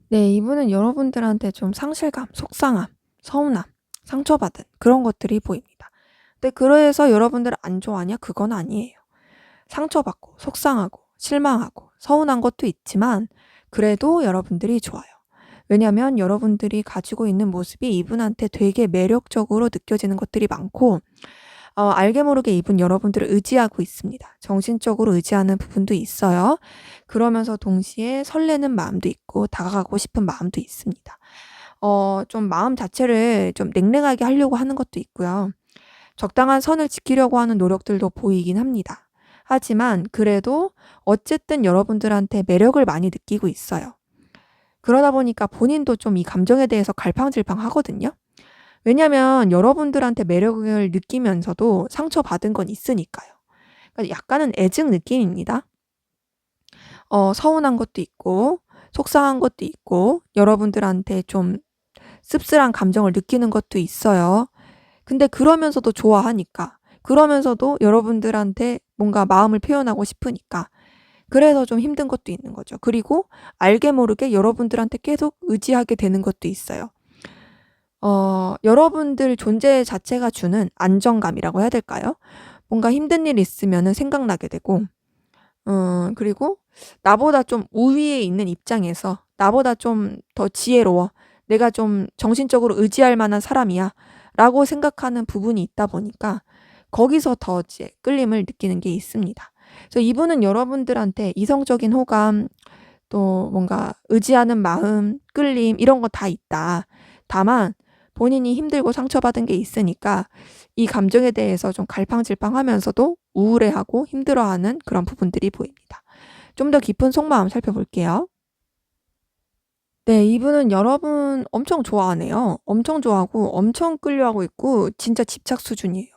네, 이분은 여러분들한테 좀 상실감, 속상함, 서운함, 상처받은 그런 것들이 보입니다. 근데 그래서 여러분들을 안 좋아하냐? 그건 아니에요. 상처받고, 속상하고, 실망하고, 서운한 것도 있지만 그래도 여러분들이 좋아요. 왜냐면 여러분들이 가지고 있는 모습이 이분한테 되게 매력적으로 느껴지는 것들이 많고 알게 모르게 이분 여러분들을 의지하고 있습니다. 정신적으로 의지하는 부분도 있어요. 그러면서 동시에 설레는 마음도 있고 다가가고 싶은 마음도 있습니다. 좀 마음 자체를 좀 냉랭하게 하려고 하는 것도 있고요. 적당한 선을 지키려고 하는 노력들도 보이긴 합니다. 하지만 그래도 어쨌든 여러분들한테 매력을 많이 느끼고 있어요. 그러다 보니까 본인도 좀 이 감정에 대해서 갈팡질팡하거든요. 왜냐면 여러분들한테 매력을 느끼면서도 상처받은 건 있으니까요. 그러니까 약간은 애증 느낌입니다. 서운한 것도 있고 속상한 것도 있고 여러분들한테 좀 씁쓸한 감정을 느끼는 것도 있어요. 근데 그러면서도 좋아하니까 그러면서도 여러분들한테 뭔가 마음을 표현하고 싶으니까 그래서 좀 힘든 것도 있는 거죠. 그리고 알게 모르게 여러분들한테 계속 의지하게 되는 것도 있어요. 여러분들 존재 자체가 주는 안정감이라고 해야 될까요? 뭔가 힘든 일 있으면은 생각나게 되고 그리고 나보다 좀 우위에 있는 입장에서 나보다 좀 더 지혜로워. 내가 좀 정신적으로 의지할 만한 사람이야. 라고 생각하는 부분이 있다 보니까 거기서 더 이제 끌림을 느끼는 게 있습니다. 그래서 이분은 여러분들한테 이성적인 호감, 또 뭔가 의지하는 마음, 끌림 이런 거 다 있다. 다만 본인이 힘들고 상처받은 게 있으니까 이 감정에 대해서 좀 갈팡질팡하면서도 우울해하고 힘들어하는 그런 부분들이 보입니다. 좀 더 깊은 속마음 살펴볼게요. 네, 이분은 여러분 엄청 좋아하네요. 엄청 좋아하고 엄청 끌려하고 있고 진짜 집착 수준이에요.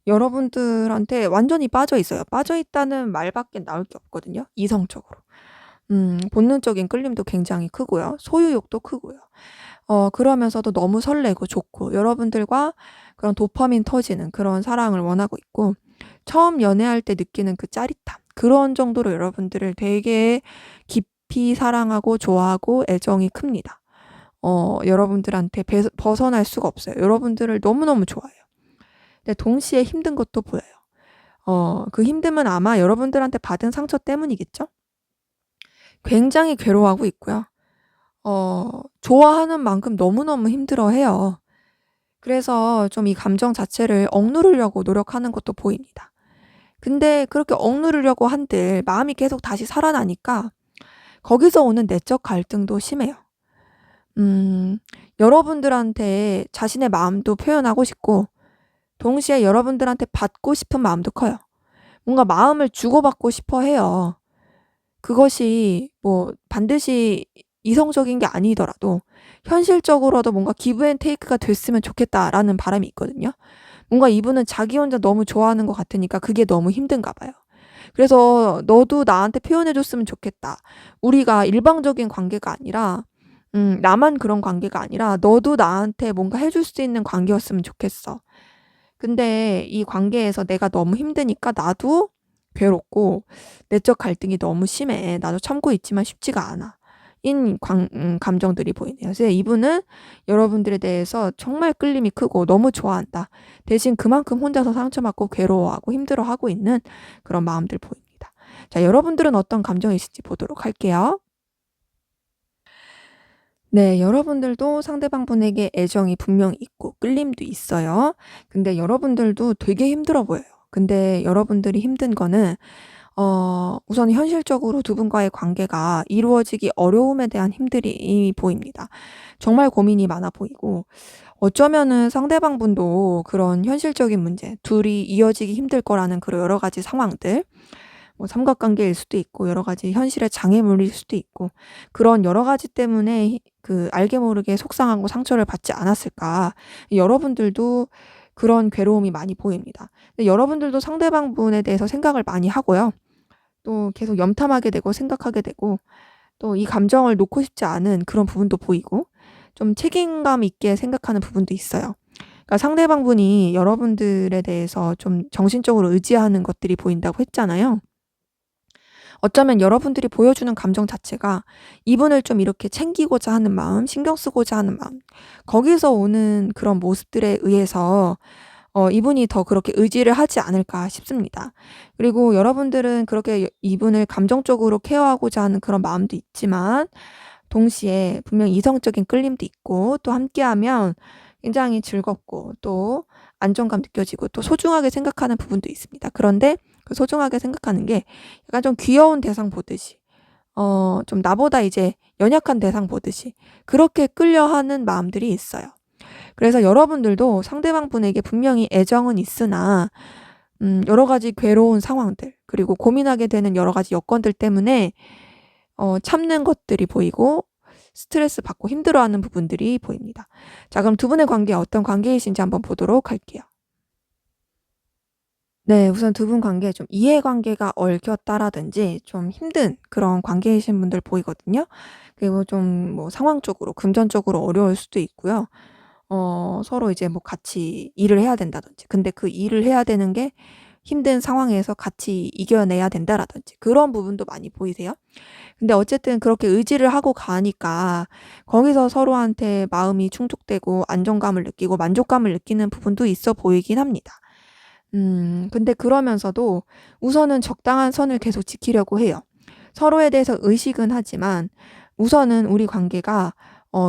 여러분들한테 완전히 빠져 있어요. 빠져 있다는 말밖에 나올 게 없거든요. 이성적으로. 본능적인 끌림도 굉장히 크고요. 소유욕도 크고요. 그러면서도 너무 설레고 좋고 여러분들과 그런 도파민 터지는 그런 사랑을 원하고 있고 처음 연애할 때 느끼는 그 짜릿함 그런 정도로 여러분들을 되게 깊이 사랑하고 좋아하고 애정이 큽니다. 여러분들한테 벗어날 수가 없어요. 여러분들을 너무너무 좋아해요. 근데 동시에 힘든 것도 보여요. 그 힘듦은 아마 여러분들한테 받은 상처 때문이겠죠? 굉장히 괴로워하고 있고요. 좋아하는 만큼 너무너무 힘들어해요. 그래서 좀 이 감정 자체를 억누르려고 노력하는 것도 보입니다. 근데 그렇게 억누르려고 한들 마음이 계속 다시 살아나니까 거기서 오는 내적 갈등도 심해요. 여러분들한테 자신의 마음도 표현하고 싶고 동시에 여러분들한테 받고 싶은 마음도 커요. 뭔가 마음을 주고받고 싶어 해요. 그것이 뭐 반드시 이성적인 게 아니더라도 현실적으로도 뭔가 기브 앤 테이크가 됐으면 좋겠다라는 바람이 있거든요. 뭔가 이분은 자기 혼자 너무 좋아하는 것 같으니까 그게 너무 힘든가 봐요. 그래서 너도 나한테 표현해 줬으면 좋겠다. 우리가 일방적인 관계가 아니라 나만 그런 관계가 아니라 너도 나한테 뭔가 해줄 수 있는 관계였으면 좋겠어. 근데 이 관계에서 내가 너무 힘드니까 나도 괴롭고 내적 갈등이 너무 심해. 나도 참고 있지만 쉽지가 않아. 인 감정들이 보이네요. 그래서 이분은 여러분들에 대해서 정말 끌림이 크고 너무 좋아한다. 대신 그만큼 혼자서 상처받고 괴로워하고 힘들어하고 있는 그런 마음들 보입니다. 자, 여러분들은 어떤 감정이실지 보도록 할게요. 네, 여러분들도 상대방분에게 애정이 분명 있고 끌림도 있어요. 근데 여러분들도 되게 힘들어 보여요. 근데 여러분들이 힘든 거는 우선 현실적으로 두 분과의 관계가 이루어지기 어려움에 대한 힘들이 보입니다. 정말 고민이 많아 보이고 어쩌면은 상대방분도 그런 현실적인 문제, 둘이 이어지기 힘들 거라는 그런 여러 가지 상황들, 뭐 삼각관계일 수도 있고 여러 가지 현실의 장애물일 수도 있고 그런 여러 가지 때문에 그 알게 모르게 속상하고 상처를 받지 않았을까. 여러분들도 그런 괴로움이 많이 보입니다. 근데 여러분들도 상대방분에 대해서 생각을 많이 하고요. 또 계속 염탐하게 되고 생각하게 되고 또 이 감정을 놓고 싶지 않은 그런 부분도 보이고 좀 책임감 있게 생각하는 부분도 있어요. 그러니까 상대방분이 여러분들에 대해서 좀 정신적으로 의지하는 것들이 보인다고 했잖아요. 어쩌면 여러분들이 보여주는 감정 자체가 이분을 좀 이렇게 챙기고자 하는 마음, 신경 쓰고자 하는 마음, 거기서 오는 그런 모습들에 의해서 이분이 더 그렇게 의지를 하지 않을까 싶습니다. 그리고 여러분들은 그렇게 이분을 감정적으로 케어하고자 하는 그런 마음도 있지만 동시에 분명히 이성적인 끌림도 있고 또 함께하면 굉장히 즐겁고 또 안정감 느껴지고 또 소중하게 생각하는 부분도 있습니다. 그런데 그 소중하게 생각하는 게 약간 좀 귀여운 대상 보듯이 좀 나보다 이제 연약한 대상 보듯이 그렇게 끌려하는 마음들이 있어요. 그래서 여러분들도 상대방 분에게 분명히 애정은 있으나 여러 가지 괴로운 상황들 그리고 고민하게 되는 여러 가지 여건들 때문에 참는 것들이 보이고 스트레스 받고 힘들어하는 부분들이 보입니다. 자, 그럼 두 분의 관계 어떤 관계이신지 한번 보도록 할게요. 네, 우선 두 분 관계에 좀 이해관계가 얽혔다라든지 좀 힘든 그런 관계이신 분들 보이거든요. 그리고 좀 뭐 상황적으로, 금전적으로 어려울 수도 있고요. 서로 이제 뭐 같이 일을 해야 된다든지. 근데 그 일을 해야 되는 게 힘든 상황에서 같이 이겨내야 된다라든지 그런 부분도 많이 보이세요. 근데 어쨌든 그렇게 의지를 하고 가니까 거기서 서로한테 마음이 충족되고 안정감을 느끼고 만족감을 느끼는 부분도 있어 보이긴 합니다. 근데 그러면서도 우선은 적당한 선을 계속 지키려고 해요. 서로에 대해서 의식은 하지만 우선은 우리 관계가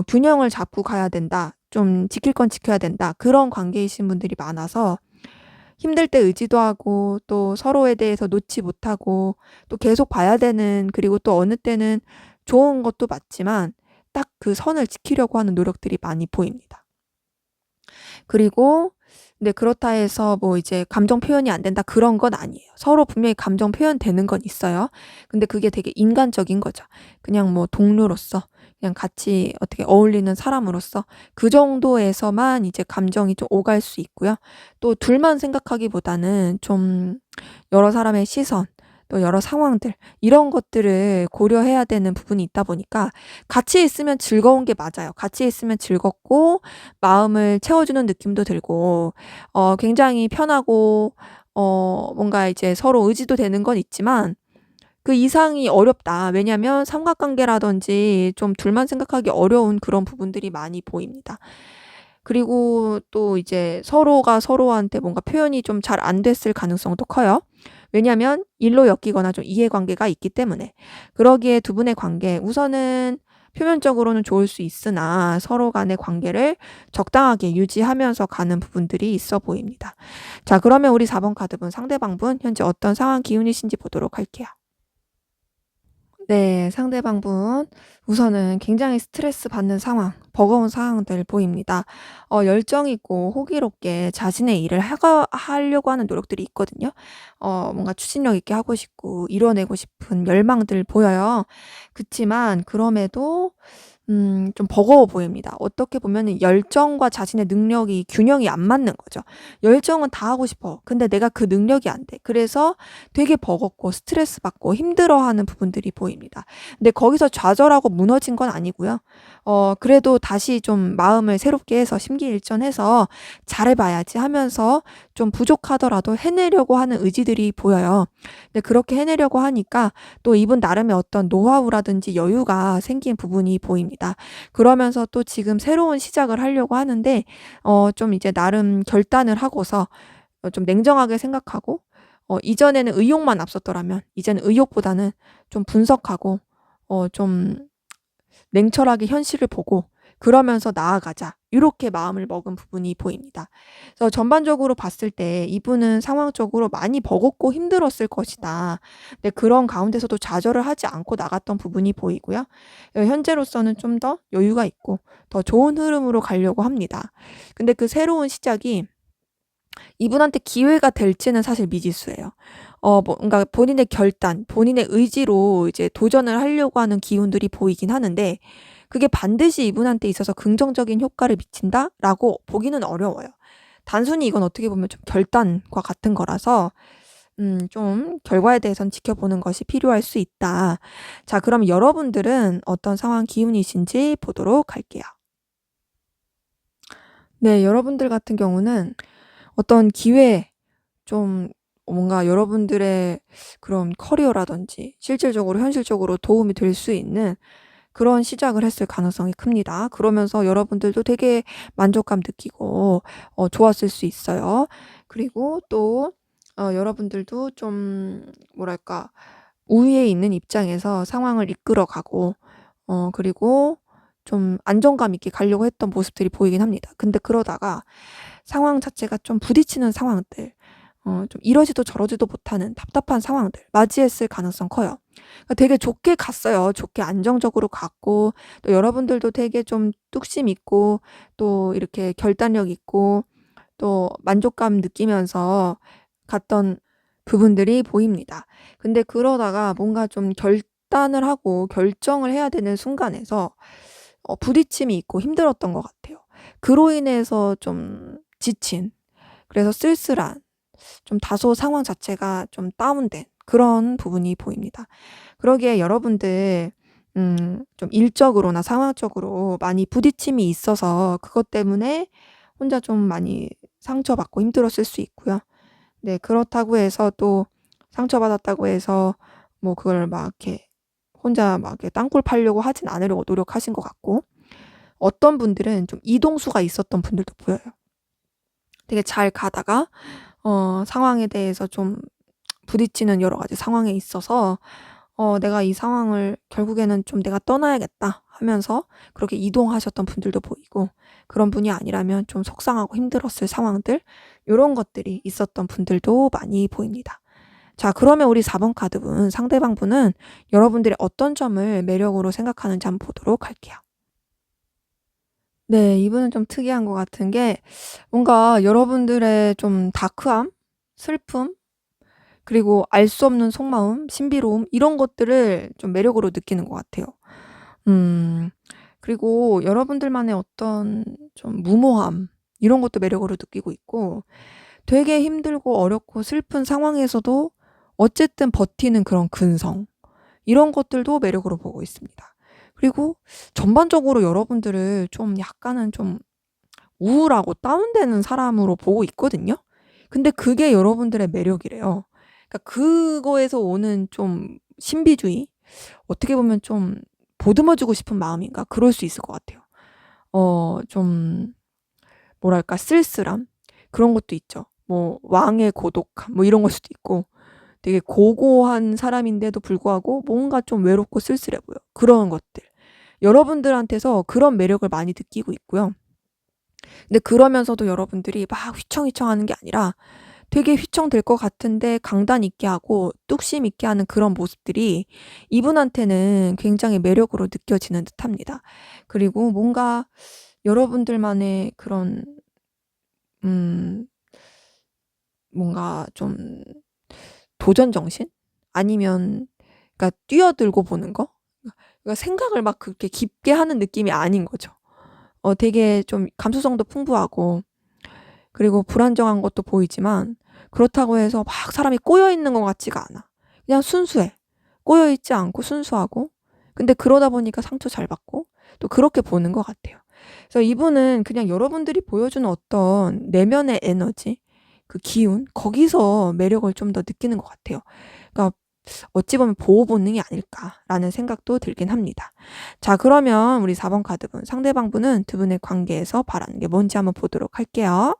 균형을 잡고 가야 된다. 좀 지킬 건 지켜야 된다. 그런 관계이신 분들이 많아서 힘들 때 의지도 하고 또 서로에 대해서 놓지 못하고 또 계속 봐야 되는 그리고 또 어느 때는 좋은 것도 맞지만 딱 그 선을 지키려고 하는 노력들이 많이 보입니다. 그리고 근데 그렇다 해서 뭐 이제 감정 표현이 안 된다 그런 건 아니에요. 서로 분명히 감정 표현되는 건 있어요. 근데 그게 되게 인간적인 거죠. 그냥 뭐 동료로서 그냥 같이 어떻게 어울리는 사람으로서 그 정도에서만 이제 감정이 좀 오갈 수 있고요. 또 둘만 생각하기보다는 좀 여러 사람의 시선 또 여러 상황들 이런 것들을 고려해야 되는 부분이 있다 보니까 같이 있으면 즐거운 게 맞아요. 같이 있으면 즐겁고 마음을 채워주는 느낌도 들고 굉장히 편하고 뭔가 이제 서로 의지도 되는 건 있지만 그 이상이 어렵다. 왜냐면 삼각관계라든지 좀 둘만 생각하기 어려운 그런 부분들이 많이 보입니다. 그리고 또 이제 서로가 서로한테 뭔가 표현이 좀 잘 안 됐을 가능성도 커요. 왜냐면 일로 엮이거나 좀 이해관계가 있기 때문에. 그러기에 두 분의 관계 우선은 표면적으로는 좋을 수 있으나 서로 간의 관계를 적당하게 유지하면서 가는 부분들이 있어 보입니다. 자, 그러면 우리 4번 카드분 상대방분 현재 어떤 상황 기운이신지 보도록 할게요. 네, 상대방분 우선은 굉장히 스트레스 받는 상황, 버거운 상황들 보입니다. 열정 있고 호기롭게 자신의 일을 하려고 하는 노력들이 있거든요. 뭔가 추진력 있게 하고 싶고 이뤄내고 싶은 열망들 보여요. 그치만 그럼에도 좀 버거워 보입니다. 어떻게 보면은 열정과 자신의 능력이 균형이 안 맞는 거죠. 열정은 다 하고 싶어. 근데 내가 그 능력이 안 돼. 그래서 되게 버겁고 스트레스 받고 힘들어하는 부분들이 보입니다. 근데 거기서 좌절하고 무너진 건 아니고요. 그래도 다시 좀 마음을 새롭게 해서 심기일전해서 잘해봐야지 하면서 좀 부족하더라도 해내려고 하는 의지들이 보여요. 근데 그렇게 해내려고 하니까 또 이분 나름의 어떤 노하우라든지 여유가 생긴 부분이 보입니다. 그러면서 또 지금 새로운 시작을 하려고 하는데 좀 이제 나름 결단을 하고서 좀 냉정하게 생각하고 이전에는 의욕만 앞섰더라면 이제는 의욕보다는 좀 분석하고 좀 냉철하게 현실을 보고 그러면서 나아가자. 이렇게 마음을 먹은 부분이 보입니다. 그래서 전반적으로 봤을 때 이분은 상황적으로 많이 버겁고 힘들었을 것이다. 근데 그런 가운데서도 좌절을 하지 않고 나갔던 부분이 보이고요. 현재로서는 좀 더 여유가 있고 더 좋은 흐름으로 가려고 합니다. 근데 그 새로운 시작이 이분한테 기회가 될지는 사실 미지수예요. 뭔가 본인의 결단, 본인의 의지로 이제 도전을 하려고 하는 기운들이 보이긴 하는데 그게 반드시 이분한테 있어서 긍정적인 효과를 미친다라고 보기는 어려워요. 단순히 이건 어떻게 보면 좀 결단과 같은 거라서 좀 결과에 대해선 지켜보는 것이 필요할 수 있다. 자, 그럼 여러분들은 어떤 상황 기운이신지 보도록 할게요. 네, 여러분들 같은 경우는 어떤 기회, 좀 뭔가 여러분들의 그런 커리어라든지 실질적으로 현실적으로 도움이 될 수 있는 그런 시작을 했을 가능성이 큽니다. 그러면서 여러분들도 되게 만족감 느끼고 좋았을 수 있어요. 그리고 또 여러분들도 좀 뭐랄까 우위에 있는 입장에서 상황을 이끌어 가고 그리고 좀 안정감 있게 가려고 했던 모습들이 보이긴 합니다. 근데 그러다가 상황 자체가 좀 부딪히는 상황들, 좀 이러지도 저러지도 못하는 답답한 상황들 맞이했을 가능성 커요. 그러니까 되게 좋게 갔어요. 좋게 안정적으로 갔고 또 여러분들도 되게 좀 뚝심 있고 또 이렇게 결단력 있고 또 만족감 느끼면서 갔던 부분들이 보입니다. 근데 그러다가 뭔가 좀 결단을 하고 결정을 해야 되는 순간에서 부딪힘이 있고 힘들었던 것 같아요. 그로 인해서 좀 지친, 그래서 쓸쓸한, 좀 다소 상황 자체가 좀 다운된 그런 부분이 보입니다. 그러기에 여러분들 좀 일적으로나 상황적으로 많이 부딪힘이 있어서 그것 때문에 혼자 좀 많이 상처받고 힘들었을 수 있고요. 네, 그렇다고 해서 또 상처받았다고 해서 뭐 그걸 막 이렇게 혼자 막 이렇게 땅굴 파려고 하진 않으려고 노력하신 것 같고 어떤 분들은 좀 이동수가 있었던 분들도 보여요. 되게 잘 가다가 상황에 대해서 좀 부딪히는 여러 가지 상황에 있어서 내가 이 상황을 결국에는 좀 '내가 떠나야겠다.' 하면서 그렇게 이동하셨던 분들도 보이고 그런 분이 아니라면 좀 속상하고 힘들었을 상황들 요런 것들이 있었던 분들도 많이 보입니다. 자, 그러면 우리 4번 카드분 상대방분은 여러분들이 어떤 점을 매력으로 생각하는지 한번 보도록 할게요. 네, 이분은 좀 특이한 것 같은 게 뭔가 여러분들의 좀 다크함, 슬픔, 그리고 알 수 없는 속마음, 신비로움 이런 것들을 좀 매력으로 느끼는 것 같아요. 음 그리고 여러분들만의 어떤 좀 무모함 이런 것도 매력으로 느끼고 있고 되게 힘들고 어렵고 슬픈 상황에서도 어쨌든 버티는 그런 근성 이런 것들도 매력으로 보고 있습니다. 그리고 전반적으로 여러분들을 좀 약간은 좀 우울하고 다운되는 사람으로 보고 있거든요. 근데 그게 여러분들의 매력이래요. 그러니까 그거에서 오는 좀 신비주의, 어떻게 보면 좀 보듬어 주고 싶은 마음인가? 그럴 수 있을 것 같아요. 좀 뭐랄까 쓸쓸함? 그런 것도 있죠. 뭐 왕의 고독함 뭐 이런 걸 수도 있고, 되게 고고한 사람인데도 불구하고 뭔가 좀 외롭고 쓸쓸해 보여. 그런 것들. 여러분들한테서 그런 매력을 많이 느끼고 있고요. 근데 그러면서도 여러분들이 막 휘청휘청하는 게 아니라 되게 휘청될 것 같은데 강단 있게 하고 뚝심 있게 하는 그런 모습들이 이분한테는 굉장히 매력으로 느껴지는 듯합니다. 그리고 뭔가 여러분들만의 그런 음 뭔가 좀 도전 정신? 아니면 그러니까 뛰어들고 보는 거? 그러니까 생각을 막 그렇게 깊게 하는 느낌이 아닌 거죠. 되게 좀 감수성도 풍부하고, 그리고 불안정한 것도 보이지만 그렇다고 해서 막 사람이 꼬여 있는 것 같지가 않아. 그냥 순수해. 꼬여 있지 않고 순수하고. 근데 그러다 보니까 상처 잘 받고 또 그렇게 보는 것 같아요. 그래서 이분은 그냥 여러분들이 보여주는 어떤 내면의 에너지, 그 기운, 거기서 매력을 좀 더 느끼는 것 같아요. 그러니까 어찌 보면 보호 본능이 아닐까라는 생각도 들긴 합니다. 자, 그러면 우리 4번 카드분, 상대방 분은 두 분의 관계에서 바라는 게 뭔지 한번 보도록 할게요.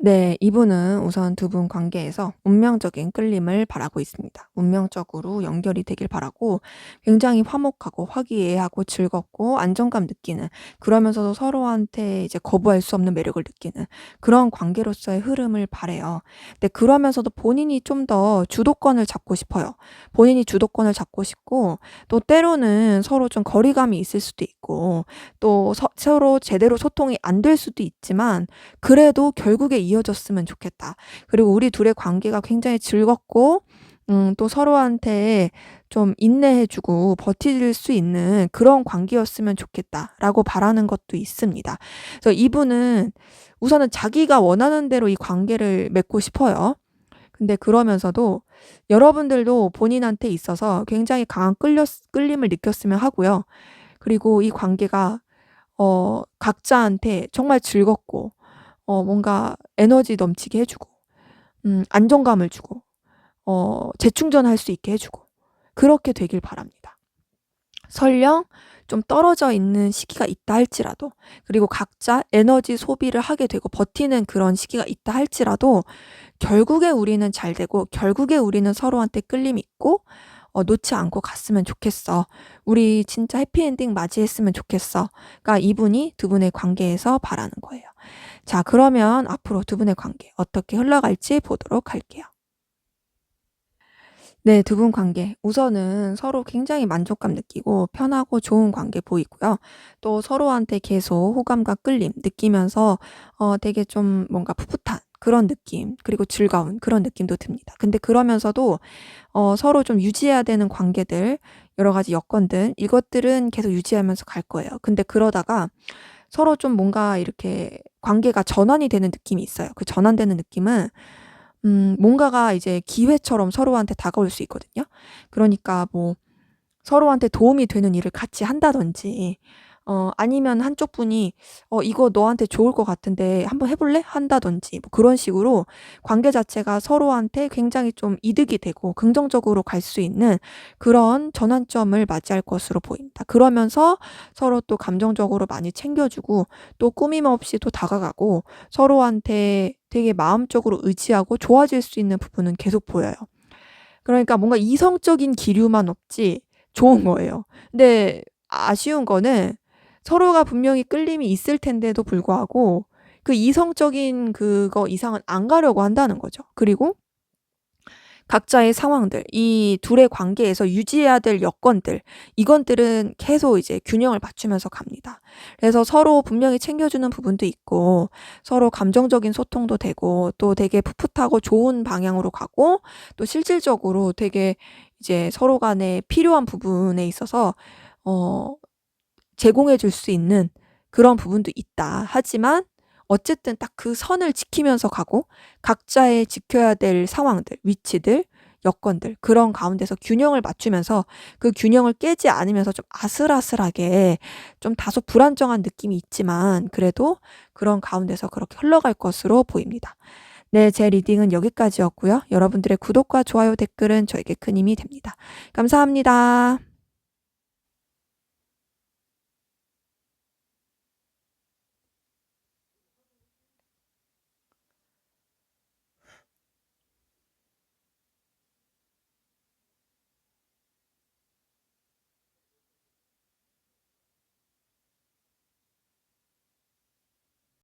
네, 이분은 우선 두 분 관계에서 운명적인 끌림을 바라고 있습니다. 운명적으로 연결이 되길 바라고, 굉장히 화목하고 화기애애하고 즐겁고 안정감 느끼는, 그러면서도 서로한테 이제 거부할 수 없는 매력을 느끼는 그런 관계로서의 흐름을 바래요. 근데 그러면서도 본인이 좀 더 주도권을 잡고 싶어요. 본인이 주도권을 잡고 싶고, 또 때로는 서로 좀 거리감이 있을 수도 있고, 또 서로 제대로 소통이 안 될 수도 있지만 그래도 결국에 이어졌으면 좋겠다. 그리고 우리 둘의 관계가 굉장히 즐겁고 또 서로한테 좀 인내해 주고 버틸 수 있는 그런 관계였으면 좋겠다라고 바라는 것도 있습니다. 그래서 이분은 우선은 자기가 원하는 대로 이 관계를 맺고 싶어요. 근데 그러면서도 여러분들도 본인한테 있어서 굉장히 강한 끌림을 느꼈으면 하고요. 그리고 이 관계가 각자한테 정말 즐겁고 뭔가 에너지 넘치게 해 주고 안정감을 주고 재충전할 수 있게 해 주고 그렇게 되길 바랍니다. 설령 좀 떨어져 있는 시기가 있다 할지라도, 그리고 각자 에너지 소비를 하게 되고 버티는 그런 시기가 있다 할지라도 결국에 우리는 잘 되고 결국에 우리는 서로한테 끌림이 있고 놓지 않고 갔으면 좋겠어. 우리 진짜 해피엔딩 맞이했으면 좋겠어. 그러니까 이분이 두 분의 관계에서 바라는 거예요. 자, 그러면 앞으로 두 분의 관계 어떻게 흘러갈지 보도록 할게요. 네, 두 분 관계. 우선은 서로 굉장히 만족감 느끼고 편하고 좋은 관계 보이고요. 또 서로한테 계속 호감과 끌림 느끼면서 되게 좀 뭔가 풋풋한 그런 느낌, 그리고 즐거운 그런 느낌도 듭니다. 근데 그러면서도 서로 좀 유지해야 되는 관계들, 여러 가지 여건들, 이것들은 계속 유지하면서 갈 거예요. 근데 그러다가 서로 좀 뭔가 이렇게 관계가 전환이 되는 느낌이 있어요. 그 전환되는 느낌은 뭔가가 이제 기회처럼 서로한테 다가올 수 있거든요. 그러니까 뭐 서로한테 도움이 되는 일을 같이 한다든지, 아니면 한쪽 분이 이거 너한테 좋을 것 같은데 한번 해볼래? 한다든지, 뭐 그런 식으로 관계 자체가 서로한테 굉장히 좀 이득이 되고 긍정적으로 갈 수 있는 그런 전환점을 맞이할 것으로 보입니다. 그러면서 서로 또 감정적으로 많이 챙겨주고 또 꾸밈없이 또 다가가고 서로한테 되게 마음적으로 의지하고 좋아질 수 있는 부분은 계속 보여요. 그러니까 뭔가 이성적인 기류만 없지 좋은 거예요. 근데 아쉬운 거는 서로가 분명히 끌림이 있을 텐데도 불구하고 그 이성적인 그거 이상은 안 가려고 한다는 거죠. 그리고 각자의 상황들, 이 둘의 관계에서 유지해야 될 여건들, 이것들은 계속 이제 균형을 맞추면서 갑니다. 그래서 서로 분명히 챙겨주는 부분도 있고, 서로 감정적인 소통도 되고, 또 되게 풋풋하고 좋은 방향으로 가고, 또 실질적으로 되게 이제 서로 간에 필요한 부분에 있어서, 어, 제공해 줄 수 있는 그런 부분도 있다. 하지만 어쨌든 딱 그 선을 지키면서 가고 각자의 지켜야 될 상황들, 위치들, 여건들 그런 가운데서 균형을 맞추면서 그 균형을 깨지 않으면서 좀 아슬아슬하게 좀 다소 불안정한 느낌이 있지만 그래도 그런 가운데서 그렇게 흘러갈 것으로 보입니다. 네, 제 리딩은 여기까지였고요. 여러분들의 구독과 좋아요, 댓글은 저에게 큰 힘이 됩니다. 감사합니다.